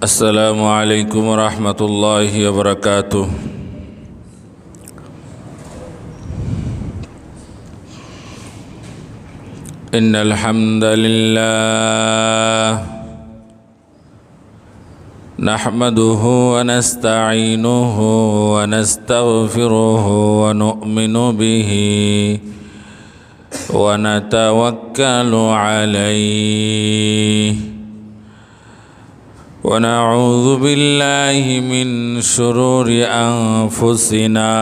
السلام عليكم ورحمة الله وبركاته. إن الحمد لله نحمده ونستعينه ونستغفره ونؤمن به ونتوكل عليه ونعوذ بالله من شرور أنفسنا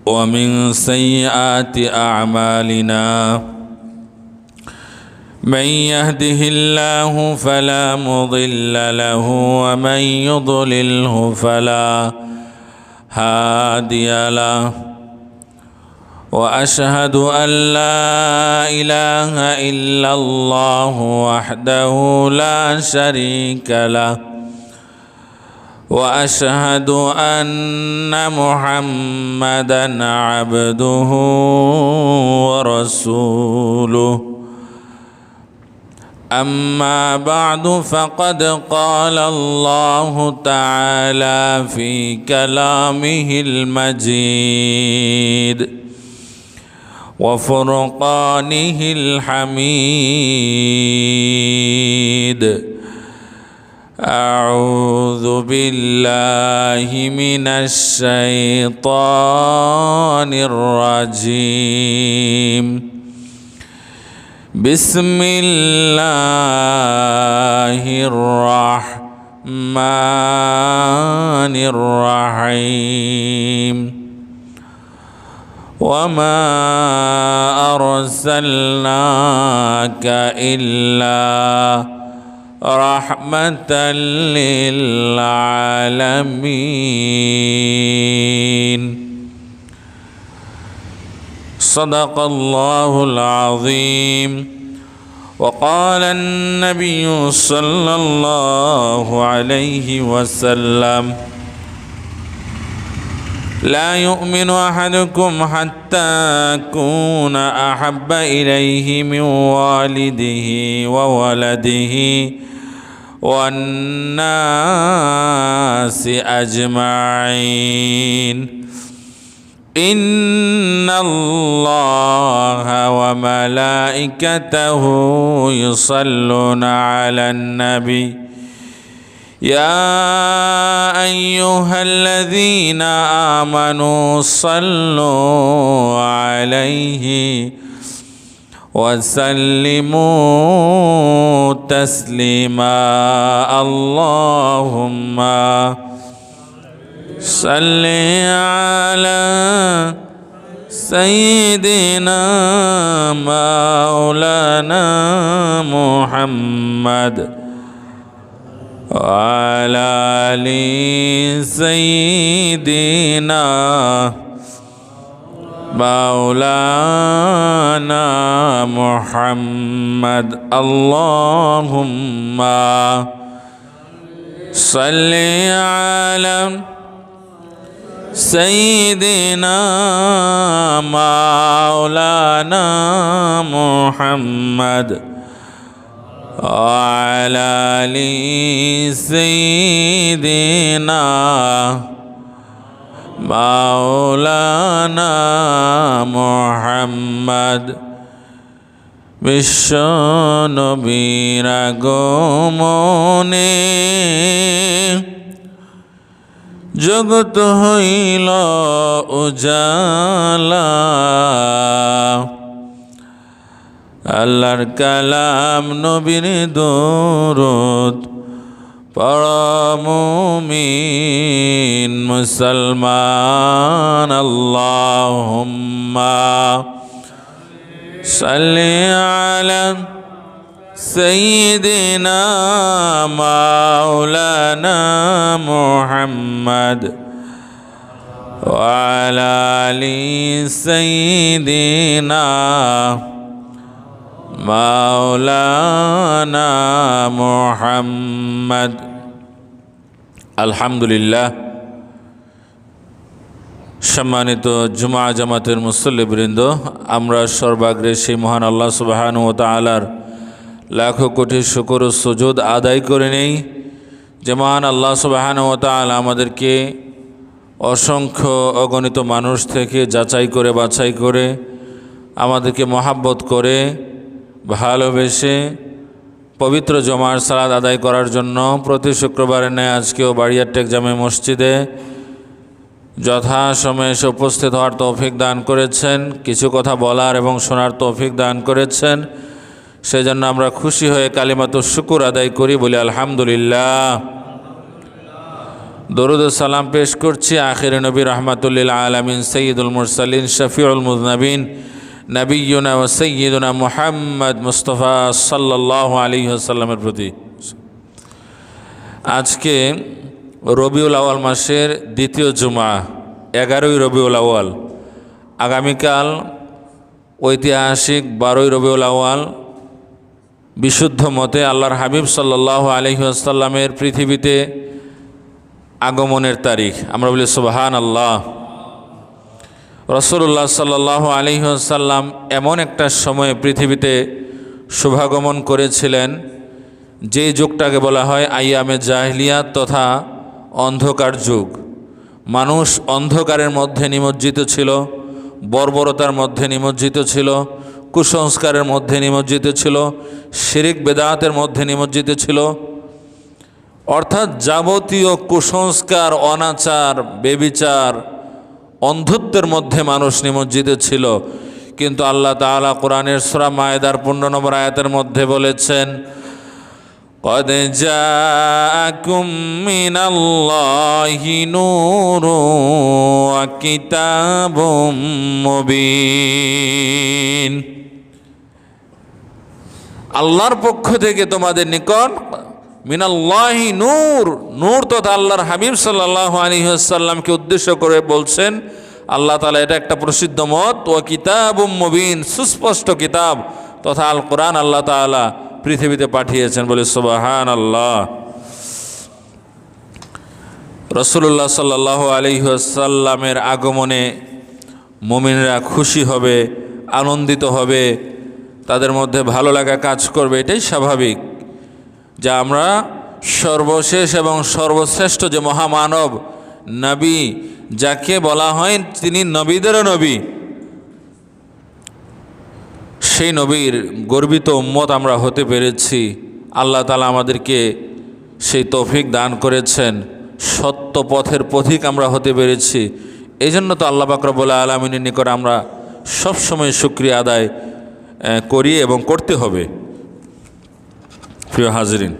ومن سيئات أعمالنا. من يهده الله فلا مضل له ومن يضلله فلا هادي له، وأشهد أن لا إله إلا الله وحده لا شريك له، وأشهد أن محمدًا عبده ورسوله. أما بعد، فقد قال الله تعالى في كلامه المجيد وفرقانه الحميد: أعوذ بالله من الشيطان الرجيم. بسم الله الرحمن الرحيم. وما أرسلناك إلا رحمة للعالمين. صدق الله العظيم. وقال النبي صلى الله عليه وسلم: لا يؤمن أحدكم حتى أكون أحب إليه من والده وولده والناس أجمعين. إن الله وملائكته يصلون على النبي يا أيها الذين آمنوا صلوا عليه وسلموا تسليما. اللهم صل على سيدنا مولانا محمد وعلى آل سيدنا مولانا محمد. اللهم صل على سيدنا مولانا محمد وعلى آل سيدنا مولانا محمد। বিশ্ব নবীর আগমনে জগৎ হইল উজালা। আল্লাহর কালাম নবীর দরুদ পড় মুমিন মুসলমান। আল্লাহুম্মা সাল্লি আলা সাইয়্যিদিনা মাওলানা মুহাম্মদ ওয়া আলা আলি সাইয়্যিদিনা মাওলানা মুহাম্মদ। আলহামদুলিল্লাহ। সম্মানিত জুমা জামাতের মুসল্লিবৃন্দ, আমরা সর্বাগ্রে সেই মহান আল্লাহ সুবহানাহু ওয়া তাআলার লাখো কোটি শুকর ও সুজুদ আদায় করে নেই যে মহান আল্লাহ সুবহানাহু ওয়া তাআলা আমাদেরকে অসংখ্য অগণিত মানুষ থেকে যাচাই করে বাছাই করে আমাদেরকে মহাব্বত করে ভালোবেসে পবিত্র জুমার সালাত আদায় করার জন্য প্রতি শুক্রবারের ন্যায় আজকেও বাড়িয়ারটেক জামে মসজিদে যথাসময়ে এসে উপস্থিত হওয়ার তৌফিক দান করেছেন, কিছু কথা বলার এবং শোনার তৌফিক দান করেছেন। সেজন্য আমরা খুশি হয়ে কালিমাতুশ শুকুর আদায় করি, বলি আলহামদুলিল্লাহ। দরুদ ও সালাম পেশ করছি আখিরে নবী রাহমাতুল লিল আলামিন সাইয়্যিদুল মুরসালিন শফিউল মুযনিবিন নবিয়ুনা ওয়া সাইয়্যিদুনা মুহাম্মদ মুস্তাফা সাল্লাল্লাহু আলাইহি ওয়াসাল্লামের প্রতি। আজকে রবিউল আউয়াল মাসের দ্বিতীয় জুমা, 11ই রবিউল আউয়াল। আগামীকাল ঐতিহাসিক 12ই রবিউল আউয়াল। বিশুদ্ধ মতে আল্লাহর হাবিব সাল্লাল্লাহু আলাইহি ওয়াসাল্লামের পৃথিবীতে আগমনের তারিখ। আমরা বলি সুবহানাল্লাহ। রাসূলুল্লাহ সাল্লাল্লাহু আলাইহি ওয়াসাল্লাম এমন একটা সময়ে পৃথিবীতে শুভাগমন করেছিলেন যে যুগটাকে বলা হয় আইয়ামে জাহিলিয়াত তথা অন্ধকার যুগ। মানুষ অন্ধকারের মধ্যে নিমজ্জিত ছিল, বর্বরতার মধ্যে নিমজ্জিত ছিল, কুসংস্কারের মধ্যে নিমজ্জিত ছিল, শিরিক বেদাতের মধ্যে নিমজ্জিত ছিল। অর্থাৎ যাবতীয় কুসংস্কার, অনাচার, বেবিচার, অন্ধত্বের মধ্যে মানুষ নিমজ্জিত ছিল। কিন্তু আল্লাহ তাআলা কোরআনের সূরা মায়েদার 15 নম্বর আয়াতের মধ্যে বলেছেন, قد جاءكم من الله نور وكتاب مبين। আল্লাহর পক্ষ থেকে তোমাদের নিকট মিনাল্লাহি নূর, নূর তথা আল্লাহর হাবিব সাল্লাল্লাহু আলাইহি ওয়াসাল্লামকে উদ্দেশ্য করে বলছেন আল্লাহ তাআলা, এটা একটা প্রসিদ্ধ মত, ওয়া কিতাবুম মুবিন, সুস্পষ্ট কিতাব তথা আল কোরআন আল্লাহ তাআলা পৃথিবীতে পাঠিয়েছেন, বলে সুবহানাল্লাহ। রাসূলুল্লাহ সাল্লাল্লাহু আলাইহি ওয়াসাল্লামের আগমনে মুমিনরা খুশি হবে, আনন্দিত হবে, তাদের মধ্যে ভালো লাগা কাজ করবে। এটাই স্বাভাবিক যে আমরা সর্বশেষ এবং সর্বশ্রেষ্ঠ যে মহামানব নবী, যাকে বলা হয় তিনি নবীদেরও নবী, সেই নবীর গর্বিত উম্মত আমরা হতে পেরেছি। আল্লাহ তাআলা আমাদেরকে সেই তৌফিক দান করেছেন, সত্য পথের পথিক আমরা হতে পেরেছি। এই জন্য তো আল্লাহ পাক রব্বুল আলামিনের নিকট আমরা সবসময় শুকরিয়া আদায় করি এবং করতে হবে। প্রিয় হাজরিন,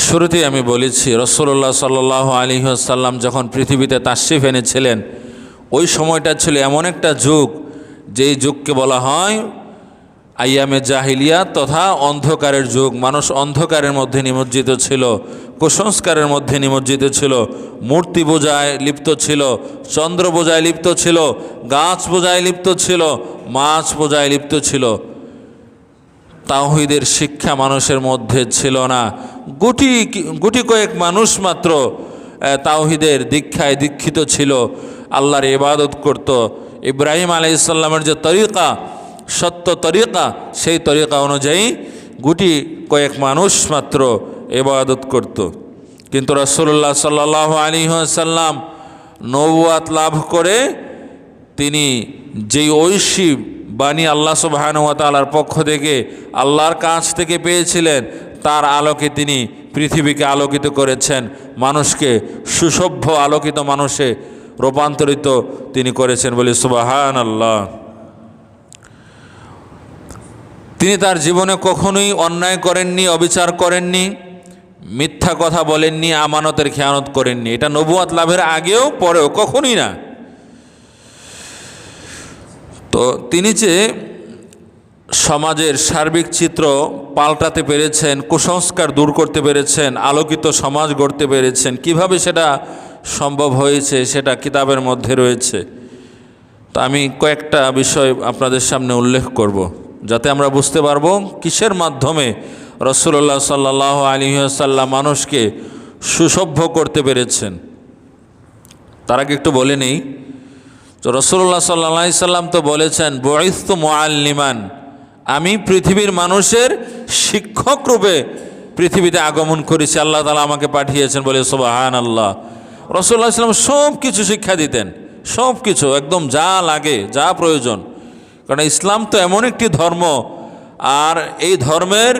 শুরুতেই আমি বলেছি রাসূলুল্লাহ সাল্লাল্লাহু আলাইহি ওয়াসাল্লাম যখন পৃথিবীতে তাশরিফ এনেছিলেন, ওই সময়টা ছিল এমন একটা যুগ যেই যুগকে বলা হয় আইয়ামে জাহিলিয়াত তথা অন্ধকারের যুগ। মানুষ অন্ধকারের মধ্যে নিমজ্জিত ছিল, কুসংস্কারের মধ্যে নিমজ্জিত ছিল, মূর্তি পূজায় লিপ্ত ছিল, চন্দ্র পূজায় লিপ্ত ছিল, গাছ পূজায় লিপ্ত ছিল, মাছ পূজায় লিপ্ত ছিল। তাওহীদের শিক্ষা মানুষের মধ্যে ছিল না। গুটি কয়েক মানুষ মাত্র তাওহীদের দীক্ষায় দীক্ষিত ছিল, আল্লাহর ইবাদত করত। ইব্রাহিম আলাইহিস সালামের যে তরিকা, সত্য তরিকা, সেই তরিকা অনুযায়ী গুটি কয়েক মানুষ মাত্র ইবাদত করত। কিন্তু রাসূলুল্লাহ সাল্লাল্লাহু আলাইহি ওয়াসাল্লাম নবুয়াত লাভ করে তিনি যেই ঐশী বাণী আল্লাহ সুবহানাহু ওয়া তাআলার পক্ষ থেকে, আল্লাহর কাছ থেকে পেয়েছিলেন, তার আলোকে তিনি পৃথিবীকে আলোকিত করেছেন, মানুষকে সুসভ্য আলোকিত মানুষে রূপান্তরিত তিনি করেছেন, বলে সুবহানাল্লাহ। তিনি তার জীবনে কখনোই অন্যায় করেননি, অবিচার করেননি, মিথ্যা কথা বলেননি, আমানতের খেয়ানত করেননি। এটা নবুয়াত লাভের আগেও পরেও কখনোই না। তো তিনি যে সমাজের সার্বিক চিত্র পাল্টাতে পেরেছেন, কুসংস্কার দূর করতে পেরেছেন, আলোকিত সমাজ গড়তে পেরেছেন, কিভাবে সেটা সম্ভব হয়েছে সেটা কিতাবের মধ্যে রয়েছে। তো আমি কয়েকটা বিষয় আপনাদের সামনে উল্লেখ করব, যাতে আমরা বুঝতে পারবো কিসের মাধ্যমে রাসূলুল্লাহ সাল্লাল্লাহু আলাইহি ওয়াসাল্লাম মানুষকে সুসভ্য করতে পেরেছেন। তার আগে একটু বলে নেই, তো রাসূলুল্লাহ সাল্লাল্লাহু আলাইহি ওয়াসাল্লাম তো বলেছেন বুইসতু মুআল্লিমান, আমি পৃথিবীর মানুষের শিক্ষক রূপে পৃথিবীতে আগমন করেছি, আল্লাহ তাআলা আমাকে পাঠিয়েছেন বলে সুবহানাল্লাহ। রাসূলুল্লাহ সাল্লাল্লাহু আলাইহি ওয়াসাল্লাম সব কিছু শিক্ষা দিতেন, সব কিছু একদম যা লাগে, যা প্রয়োজন। কারণ ইসলাম তো এমন একটি ধর্ম, আর এই ধর্মের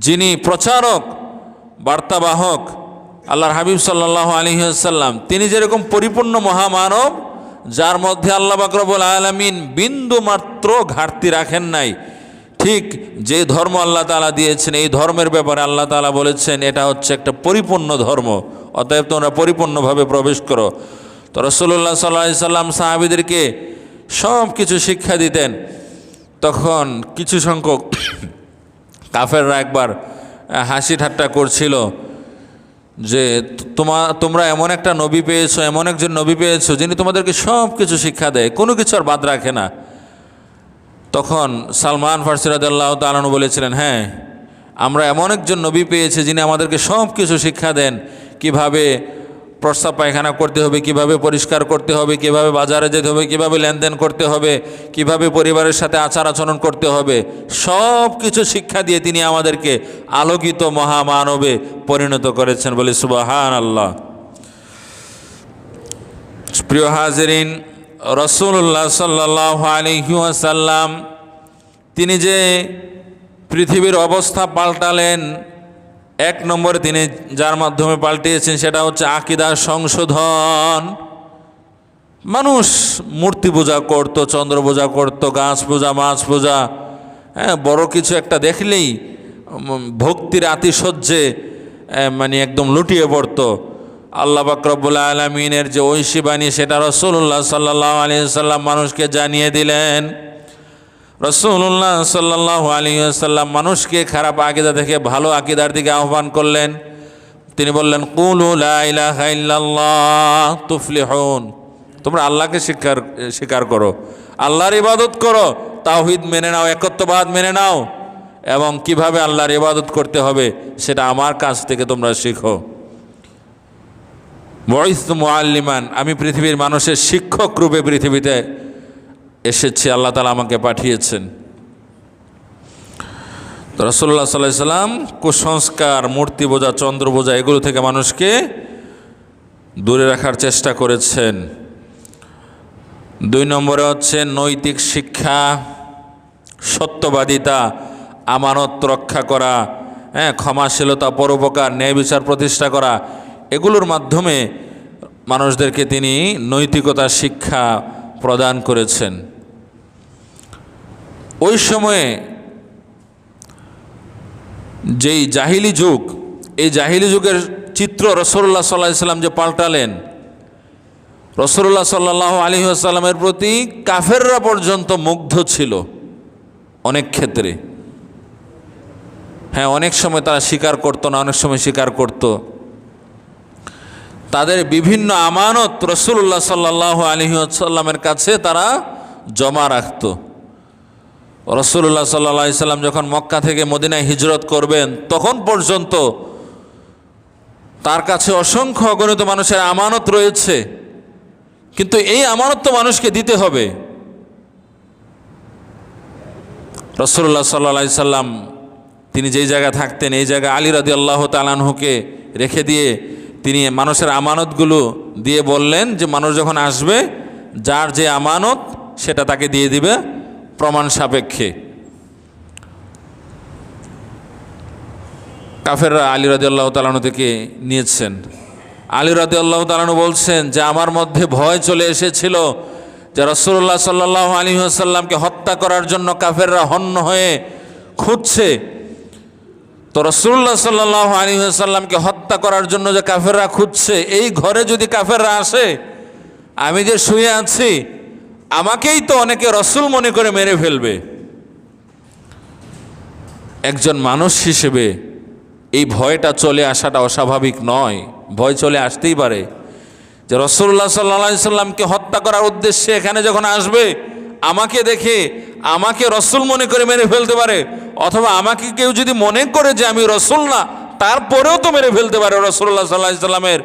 যিনি প্রচারক, বার্তাবাহক আল্লাহর হাবিব সাল্লাল্লাহু আলাইহি ওয়াসাল্লাম, তিনি যেরকম পরিপূর্ণ মহামানব, যার মধ্যে আল্লাহ পাক রব্বুল আলামিন বিন্দু মাত্র ঘাটতি রাখেন নাই, ঠিক যে ধর্ম আল্লাহ তাআলা দিয়েছেন, এই ধর্মের ব্যাপারে আল্লাহ তাআলা বলেছেন এটা হচ্ছে একটা পরিপূর্ণ ধর্ম, অতএব তোমরা পরিপূর্ণভাবে প্রবেশ করো। তো রাসূলুল্লাহ সাল্লাল্লাহু আলাইহি সাল্লাম সাহাবীদেরকে সব কিছু শিক্ষা দিতেন। তখন কিছু সংখ্যক কাফেররা একবার হাসি ঠাট্টা করছিল যে তোমরা এমন একটা নবী পেয়েছো, এমন একজন নবী পেয়েছো যিনি তোমাদেরকে সব কিছু শিক্ষা দেয়, কোনো কিছু আর বাদ রাখে না। তখন সালমান ফারসি রাদিয়াল্লাহু তাআলা আনহু বলেছিলেন, হ্যাঁ, আমরা এমন একজন নবী পেয়েছি যিনি আমাদেরকে সব কিছু শিক্ষা দেন, কিভাবে প্রস্রাব পায়খানা করতে হবে, কিভাবে পরিষ্কার করতে হবে, কিভাবে বাজারে যেতে হবে, কিভাবে লেনদেন করতে হবে, কিভাবে পরিবারের সাথে আচার আচরণ করতে হবে, সব কিছু শিক্ষা দিয়ে তিনি আমাদেরকে আলোকিত মহামানবে পরিণত করেছেন বলে সুবহানাল্লাহ। প্রিয় হাজিরিন, রাসূলুল্লাহ সাল্লাল্লাহু আলাইহি ওয়াসাল্লাম তিনি যে পৃথিবীর অবস্থা পাল্টালেন, এক নম্বরে তিনি যার মাধ্যমে পাল্টিয়েছেন সেটা হচ্ছে আকীদার সংশোধন। মানুষ মূর্তি পূজা করত, চন্দ্র পূজা করত, গাছ পূজা, মাছ পূজা, হ্যাঁ, বড় কিছু একটা দেখলেই ভক্তির আতিশয্যে মানে একদম লুটিয়ে পড়ত। আল্লাহ পাক রব্বুল আলামিনের যে ঐশী বাণী সেটা রাসূলুল্লাহ সাল্লাল্লাহু আলাইহি ওয়াসাল্লাম মানুষকে জানিয়ে দিলেন। রাসূলুল্লাহ সাল্লাল্লাহু আলাইহি ওয়াসাল্লাম মানুষকে খারাপ আকীদা থেকে ভালো আকীদার দিকে আহ্বান করলেন। তিনি বললেন, কুলু লা ইলাহা ইল্লাল্লাহ তুফলিহুন, তোমরা আল্লাহকে স্বীকার করো, আল্লাহর ইবাদত করো, তাওহীদ মেনে নাও, একত্ববাদ মেনে নাও, এবং কিভাবে আল্লাহর ইবাদত করতে হবে সেটা আমার কাছ থেকে তোমরা শিখো। বুইসতু মুআল্লিমান, আমি পৃথিবীর মানুষের শিক্ষক রূপে পৃথিবীতে এসেছি, আল্লাহ তাআলা আমাকে পাঠিয়েছেন। তো রাসূলুল্লাহ সাল্লাল্লাহু আলাইহি সাল্লাম কুসংস্কার, মূর্তি পূজা, চন্দ্র পূজা এগুলো থেকে মানুষকে দূরে রাখার চেষ্টা করেছেন। 2 নম্বরে হচ্ছে নৈতিক শিক্ষা, সত্যবাদিতা, আমানত রক্ষা করা, হ্যাঁ, ক্ষমাশীলতা, পরোপকার, ন্যায় বিচার প্রতিষ্ঠা করা, এগুলোর মাধ্যমে মানুষদেরকে তিনি নৈতিকতা শিক্ষা প্রদান করেছেন। ওই সময়ে যেই জাহিলি যুগ, এই জাহিলি যুগের চিত্র রাসূলুল্লাহ সাল্লাল্লাহু আলাইহি ওয়াসাল্লাম যে পাল্টালেন, রাসূলুল্লাহ সাল্লাল্লাহু আলাইহি ওয়াসাল্লামের প্রতি কাফেররা পর্যন্ত মুগ্ধ ছিল অনেক ক্ষেত্রে। হ্যাঁ, অনেক সময় তারা স্বীকার করতো না, অনেক সময় স্বীকার করত। তাদের বিভিন্ন আমানত রাসূলুল্লাহ সাল্লাল্লাহু আলাইহি ওয়াসাল্লামের কাছে তারা জমা রাখত। রাসূলুল্লাহ সাল্লাল্লাহু আলাইহি ওয়াসাল্লাম যখন মক্কা থেকে মদিনায় হিজরত করবেন তখন পর্যন্ত তার কাছে অসংখ্য অগণিত মানুষের আমানত রয়েছে, কিন্তু এই আমানত তো মানুষকে দিতে হবে। রাসূলুল্লাহ সাল্লাল্লাহু আলাইহি ওয়াসাল্লাম তিনি যেই জায়গায় থাকতেন এই জায়গায় আলী রাদিয়াল্লাহু তাআলা আনহুকে রেখে দিয়ে তিনি মানুষের আমানতগুলো দিয়ে বললেন যে মানুষ যখন আসবে যার যে আমানত সেটা তাকে দিয়ে দিবে প্রমাণ সাপেক্ষে। কাফেররা আলী রাদিয়াল্লাহু তাআলা আনহু থেকে নিয়েছেন। আলী রাদিয়াল্লাহু তাআলা আনহু বলছেন যে আমার মধ্যে ভয় চলে এসেছিল যে রাসূলুল্লাহ সাল্লাল্লাহু আলাইহি ওয়াসাল্লামকে হত্যা করার জন্য কাফেররা হন্য হয়ে খুঁজছে। তো রাসূলুল্লাহ সাল্লাল্লাহু আলাইহি ওয়াসাল্লামকে হত্যা করার জন্য যে কাফেররা খুঁজছে, এই ঘরে যদি কাফেররা আসে, আমি যে শুয়ে আছি আমাকেই তো অনেকে রাসূল মনে করে মেরে ফেলবে। একজন মানুষ হিসেবে এই ভয়টা চলে আসাটা অস্বাভাবিক নয়, ভয় চলে আসতেই পারে যে রাসূলুল্লাহ সাল্লাল্লাহু আলাইহি ওয়াসাল্লামকে হত্যা করার উদ্দেশ্যে এখানে যখন আসবে আমাকে দেখে আমাকে রাসূল মনে করে মেরে ফেলতে পারে, অথবা আমাকে কেউ যদি মনে করে যে আমি রাসূল না তারপরেও তো মেরে ফেলতে পারে রাসূলুল্লাহ সাল্লাল্লাহু আলাইহি ওয়াসাল্লামের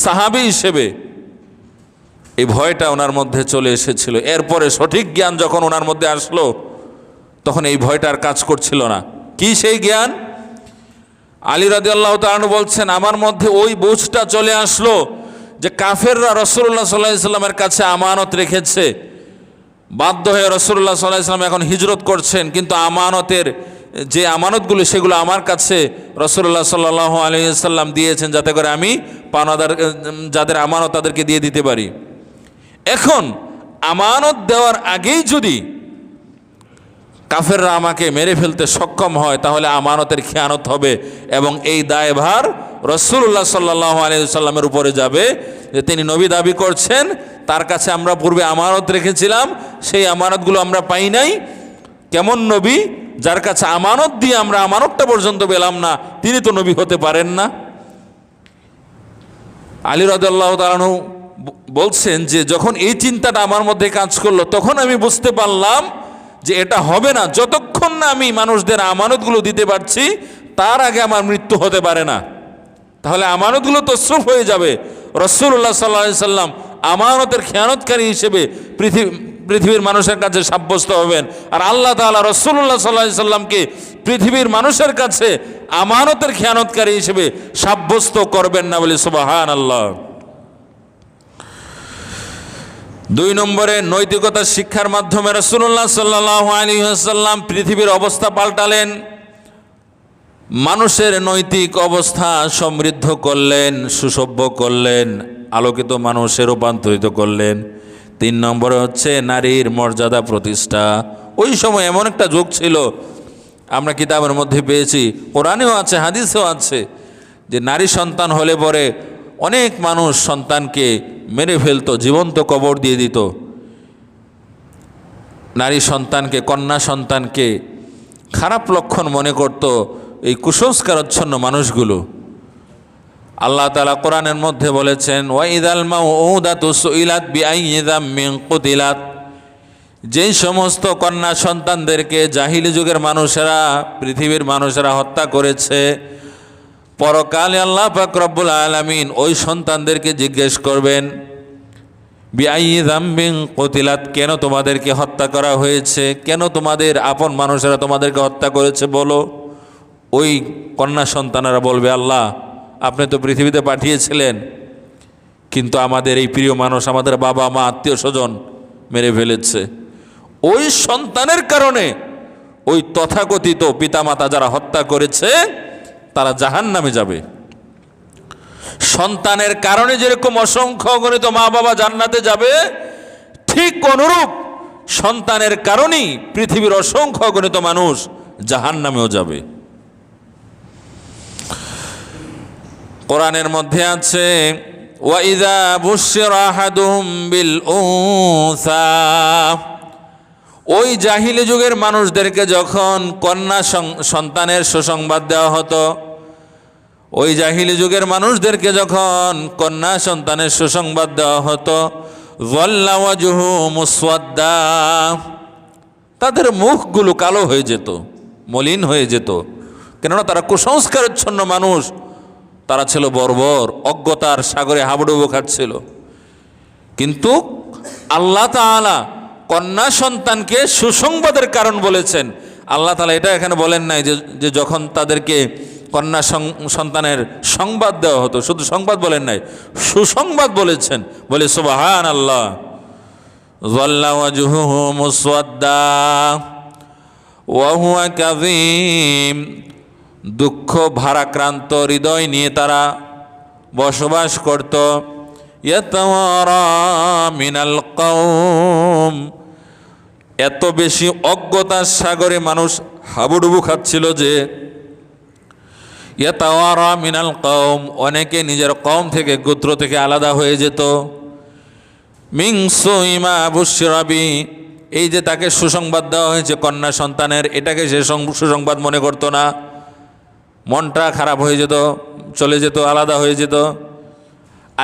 সাহাবী হিসেবে। এই ভয়টা ওনার মধ্যে চলে এসেছিল। এরপরে সঠিক জ্ঞান যখন ওনার মধ্যে আসলো তখন এই ভয়টা আর কাজ করছিল না। কি সেই জ্ঞান? আলী রাদিয়াল্লাহু তাআলা আনহু বলছেন, আমার মধ্যে ওই বুঝটা চলে আসলো যে কাফেররা রাসূলুল্লাহ সাল্লাল্লাহু আলাইহি সাল্লামের কাছে আমানত রেখেছে, বাধ্য হয়ে রাসূলুল্লাহ সাল্লাল্লাহু আলাইহি সাল্লাম এখন হিজরত করছেন, কিন্তু আমানতের যে আমানতগুলো সেগুলো আমার কাছে রাসূলুল্লাহ সাল্লাল্লাহু আলাইহি সাল্লাম দিয়েছেন, যাতে করে আমি পাওনাদার যাদের আমানত তাদেরকে দিয়ে দিতে পারি। এখন আমানত দেওয়ার আগেই যদি কাফেররা আমাকে মেরে ফেলতে সক্ষম হয়, তাহলে আমানতের খেয়ানত হবে এবং এই দায়ভার রাসূলুল্লাহ সাল্লাল্লাহু আলাইহি সাল্লামের উপরে যাবে যে তিনি নবী দাবি করছেন, তার কাছে আমরা পূর্বে আমানত রেখেছিলাম, সেই আমানতগুলো আমরা পাই নাই। কেমন নবী যার কাছে আমানত দিয়ে আমরা আমানতটা পর্যন্ত পেলাম না, তিনি তো নবী হতে পারেন না। আলী রাদিয়াল্লাহু তাআলা আনহু বলছেন যে যখন এই চিন্তাটা আমার মধ্যে কাজ করলো, তখন আমি বুঝতে পারলাম যে এটা হবে না যতক্ষণ না আমি মানুষদের আমানতগুলো দিতে পারছি, তার আগে আমার মৃত্যু হতে পারে না। তাহলে আমানতগুলো তসরুফ হয়ে যাবে, রাসূলুল্লাহ সাল্লাল্লাহু আলাইহি সাল্লাম আমানতের খেয়ানতকারী হিসেবে পৃথিবীর মানুষের কাছে সাব্যস্ত হবেন, আর আল্লাহ তাআলা রাসূলুল্লাহ সাল্লাল্লাহু আলাইহি সাল্লামকে পৃথিবীর মানুষের কাছে আমানতের খেয়ানতকারী হিসেবে সাব্যস্ত করবেন না বলে সুবহানাল্লাহ। 2 নম্বরে নৈতিকতার শিক্ষার মাধ্যমে রাসূলুল্লাহ সাল্লাল্লাহু আলাইহি ওয়াসাল্লাম পৃথিবীর অবস্থা পাল্টালেন, মানুষের নৈতিক অবস্থা সমৃদ্ধ করলেন, সুসভ্য করলেন, আলোকিত মানুষে রূপান্তরিত করলেন। 3 নম্বরে হচ্ছে নারীর মর্যাদা প্রতিষ্ঠা। ওই সময় এমন একটা যুগ ছিল, আমরা কিতাবের মধ্যে পেয়েছি, কোরআনেও আছে, হাদিসেও আছে, যে নারী সন্তান হলে পরে অনেক মানুষ সন্তানকে মেরে ফেলতো, জীবন্ত কবর দিয়ে দিত। নারী সন্তানকে, কন্যা সন্তানকে খারাপ লক্ষণ মনে করত এই কুসংস্কারাচ্ছন্ন মানুষগুলো। আল্লাহ তাআলা কোরআনের মধ্যে বলেছেন, ওয়াইদাল মাউউদাতু সুইলাত বিআইয়ি যামমিন কুতিলাত, যেই সমস্ত কন্যা সন্তানদেরকে জাহিলি যুগের মানুষেরা, পৃথিবীর মানুষেরা হত্যা করেছে, পরকালে আল্লাহ পাক রব্বুল আলামিন ওই সন্তানদেরকে জিজ্ঞেস করবেন, বিআইয়ি যামবিন কুতিলাত, কেন তোমাদেরকে হত্যা করা হয়েছে, কেন তোমাদের আপন মানুষেরা তোমাদেরকে হত্যা করেছে বলো। ওই কন্যা সন্তানেরা বলবে, আল্লাহ আপনি তো পৃথিবীতে পাঠিয়েছিলেন, কিন্তু আমাদের এই প্রিয় মানুষ, আমাদের বাবা মা আত্মীয় স্বজন মেরে ফেলেছে। ওই সন্তানের কারণে ওই তথাকথিত পিতামাতা যারা হত্যা করেছে তারা জাহান্নামে যাবে। সন্তানের কারণে যেরকম অসংখ্য অগণিত মা বাবা জান্নাতে যাবে, ঠিক অনুরূপ সন্তানের কারণেই পৃথিবীর অসংখ্য অগণিত মানুষ জাহান্নামেও যাবে। কোরআনের মধ্যে আছে, ওয়াইযা বুশিরা আহাদুহুম বিল উনসা, ওই জাহিলি যুগের মানুষদেরকে যখন কন্যা সন্তানের সুসংবাদ দেওয়া হতো, ওই জাহিলি যুগের মানুষদেরকে যখন কন্যা সন্তানের সুসংবাদ দেওয়া হতো, যাল্লা ওয়াজহু মুসওয়াদ্দা, তাদের মুখগুলো কালো হয়ে যেত, মলিন হয়ে যেত, কেননা তারা কুসংস্কারাচ্ছন্ন মানুষ, তারা ছিল বর্বর, অজ্ঞতার সাগরে হাবুডুবু খাচ্ছিল। কিন্তু আল্লাহ তাআলা কন্যা সন্তানকে সুসংবাদের কারণ বলেছেন। আল্লাহ তাআলা এটা এখানে বলেন নাই যে যখন তাদেরকে কন্যা সন্তানের সংবাদ দেওয়া হতো, শুধু সংবাদ বলেন নাই, সুসংবাদ বলেছেন, বলে সুবহানাল্লাহ। যাল্লা ওয়াজহুহু মুসওয়াদ্দা ওয়া হুয়া কাযীম, দুঃখ ভারাক্রান্ত হৃদয় নিয়ে তারা বসবাস করত। ইয়াতাওয়ারা মিনাল কওম, এত বেশি অজ্ঞতার সাগরে মানুষ হাবুডুবু খাচ্ছিল যে ইয়াতাওয়ারা মিনাল কওম, অনেকে নিজের কওম থেকে, গোত্র থেকে আলাদা হয়ে যেত। মিন সুইমা বুশরা বি, এই যে তাকে সুসংবাদ দেওয়া হয়েছে কন্যা সন্তানের, এটাকে সে সুসংবাদ মনে করতো না, মনটা খারাপ হয়ে যেত, চলে যেত, আলাদা হয়ে যেত।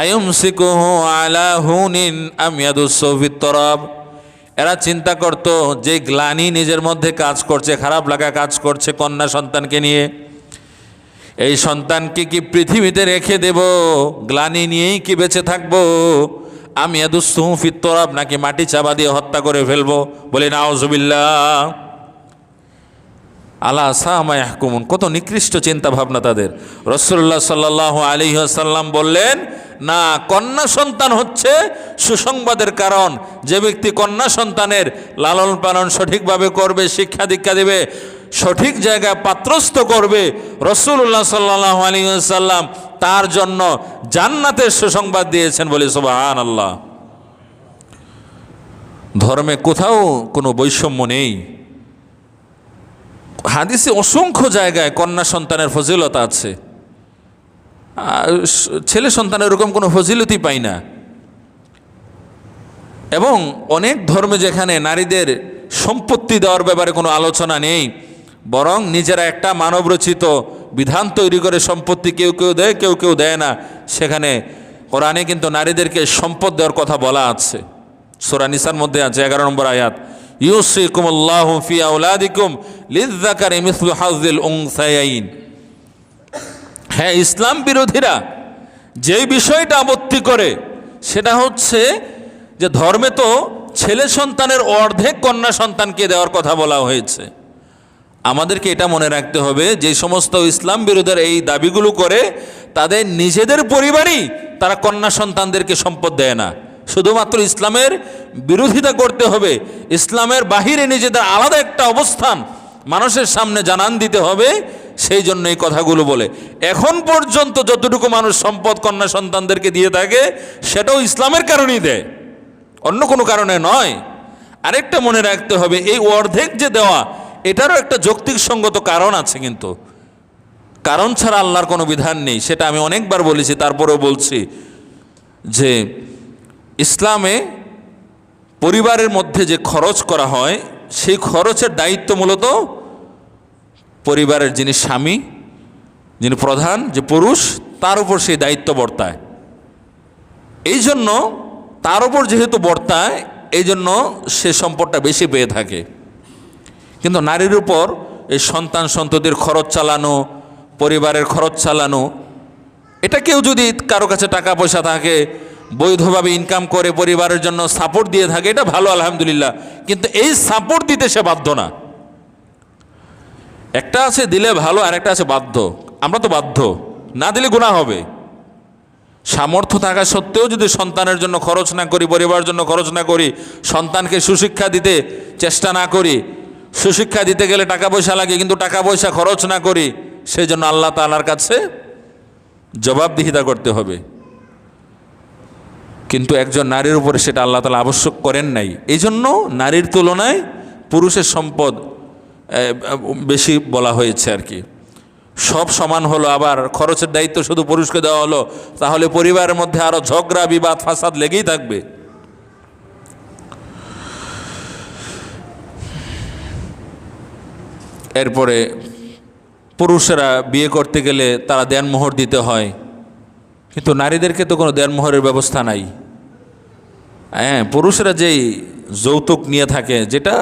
আয়ুমসিকুহু আলা হুনিন আম ইয়াদুসসু ফিত তরাব, এরা চিন্তা করত যে গ্লানি নিজের মধ্যে কাজ করছে, খারাপ লাগা কাজ করছে কন্যা সন্তানকে নিয়ে, এই সন্তানকে কি পৃথিবীতে রেখে দেব, গ্লানি নিয়েই কি বেঁচে থাকবো, আম ইয়াদুসসু ফিত তরাব, নাকি মাটি চাপা দিয়ে হত্যা করে ফেলবো। বলে নাউজুবিল্লাহ। আলা সামা ইয়াহকুমুন, কত নিকৃষ্ট চিন্তা ভাবনা তাদের। রাসূলুল্লাহ সাল্লাল্লাহু আলাইহি ওয়াসাল্লাম বললেন, না, কন্যা সন্তান হচ্ছে সুসংবাদের কারণ। যে ব্যক্তি কন্যা সন্তানের লালন পালন সঠিকভাবে করবে, শিক্ষা দীক্ষা দেবে, সঠিক জায়গায় পাত্রস্থ করবে, রাসূলুল্লাহ সাল্লাল্লাহু আলাইহি ওয়াসাল্লাম তার জন্য জান্নাতের সুসংবাদ দিয়েছেন, বলে সুবহানাল্লাহ। ধর্মে কোথাও কোনো বৈষম্য নেই। হাদিসে অসংখ্য জায়গায় কন্যা সন্তানের ফজিলত আছে, ছেলে সন্তানের এরকম কোনো ফজিলতই পাই না। এবং অনেক ধর্মে যেখানে নারীদের সম্পত্তি দেওয়ার ব্যাপারে কোনো আলোচনা নেই, বরং নিজেরা একটা মানবরচিত বিধান তৈরি করে সম্পত্তি কেউ কেউ দেয়, কেউ কেউ দেয় না, সেখানে কোরআনে কিন্তু নারীদেরকে সম্পদ দেওয়ার কথা বলা আছে। সূরা নিসার মধ্যে আছে 11 নম্বর আয়াত, ইউসিকুমুল্লাহু ফি আওলাদিকুম লিযযাকারি মিসলু হাযযিল উনসায়াইন। হ্যাঁ, ইসলাম বিরোধীরা যেই বিষয়টা আপত্তি করে সেটা হচ্ছে যে ধর্মে তো ছেলে সন্তানের অর্ধেক কন্যা সন্তানকে দেওয়ার কথা বলা হয়েছে। আমাদেরকে এটা মনে রাখতে হবে, যে সমস্ত ইসলাম বিরোধীর এই দাবিগুলো করে তাদের নিজেদের পরিবারই তারা কন্যা সন্তানদেরকে সম্পদ দেয় না। শুধুমাত্র ইসলামের বিরোধিতা করতে হবে, ইসলামের বাহিরে নিজেদের আলাদা একটা অবস্থান মানুষের সামনে জানান দিতে হবে, সেই জন্য এই কথাগুলো বলে। এখন পর্যন্ত যতটুকু মানুষ সম্পদ কন্যা সন্তানদেরকে দিয়ে থাকে সেটাও ইসলামের কারণেই দেয়, অন্য কোনো কারণে নয়। আরেকটা মনে রাখতে হবে, এই অর্ধেক যে দেওয়া এটারও একটা যৌক্তিকসঙ্গত কারণ আছে, কিন্তু কারণ ছাড়া আল্লাহর কোনো বিধান নেই। সেটা আমি অনেকবার বলেছি, তারপরেও বলছি যে ইসলামে পরিবারের মধ্যে যে খরচ করা হয় সেই খরচের দায়িত্ব মূলত পরিবারের যিনি স্বামী, যিনি প্রধান, যে পুরুষ, তার উপর সেই দায়িত্ব বর্তায়। এই জন্য তার উপর যেহেতু বর্তায়, এই জন্য সে সম্পদটা বেশি পেয়ে থাকে। কিন্তু নারীর উপর এই সন্তান সন্ততির খরচ চালানো, পরিবারের খরচ চালানো, এটা কেউ যদি কারো কাছে টাকা পয়সা থাকে, বৈধভাবে ইনকাম করে পরিবারের জন্য সাপোর্ট দিয়ে থাকে, এটা ভালো, আলহামদুলিল্লাহ। কিন্তু এই সাপোর্ট দিতে সে বাধ্য না। একটা আছে দিলে ভালো, আর একটা আছে বাধ্য। আমরা তো বাধ্য, না দিলে গুনাহ হবে। সামর্থ্য থাকা সত্ত্বেও যদি সন্তানের জন্য খরচ না করি, পরিবারের জন্য খরচ না করি, সন্তানকে সুশিক্ষা দিতে চেষ্টা না করি, সুশিক্ষা দিতে গেলে টাকা পয়সা লাগে, কিন্তু টাকা পয়সা খরচ না করি, সেই জন্য আল্লাহ তাআলার কাছে জবাবদিহিতা করতে হবে। কিন্তু একজন নারীর উপরে সেটা আল্লাহ তাআলা আবশ্যক করেন নাই। এই জন্য নারীর তুলনায় পুরুষের সম্পদ বেশি বলা হয়েছে আর কি। সব সমান হলো, আবার খরচের দায়িত্ব শুধু পুরুষকে দেওয়া হলো, তাহলে পরিবারের মধ্যে আরো ঝগড়া, বিবাদ, ফাসাদ লেগেই থাকবে। এরপরে পুরুষেরা বিয়ে করতে গেলে তারা দেনমোহর দিতে হয়, কিন্তু নারীদেরকে তো কোনো দেনমোহরের ব্যবস্থা নাই। হ্যাঁ, পুরুষেরা যেই যৌতুক নিয়ে থাকে, যেটা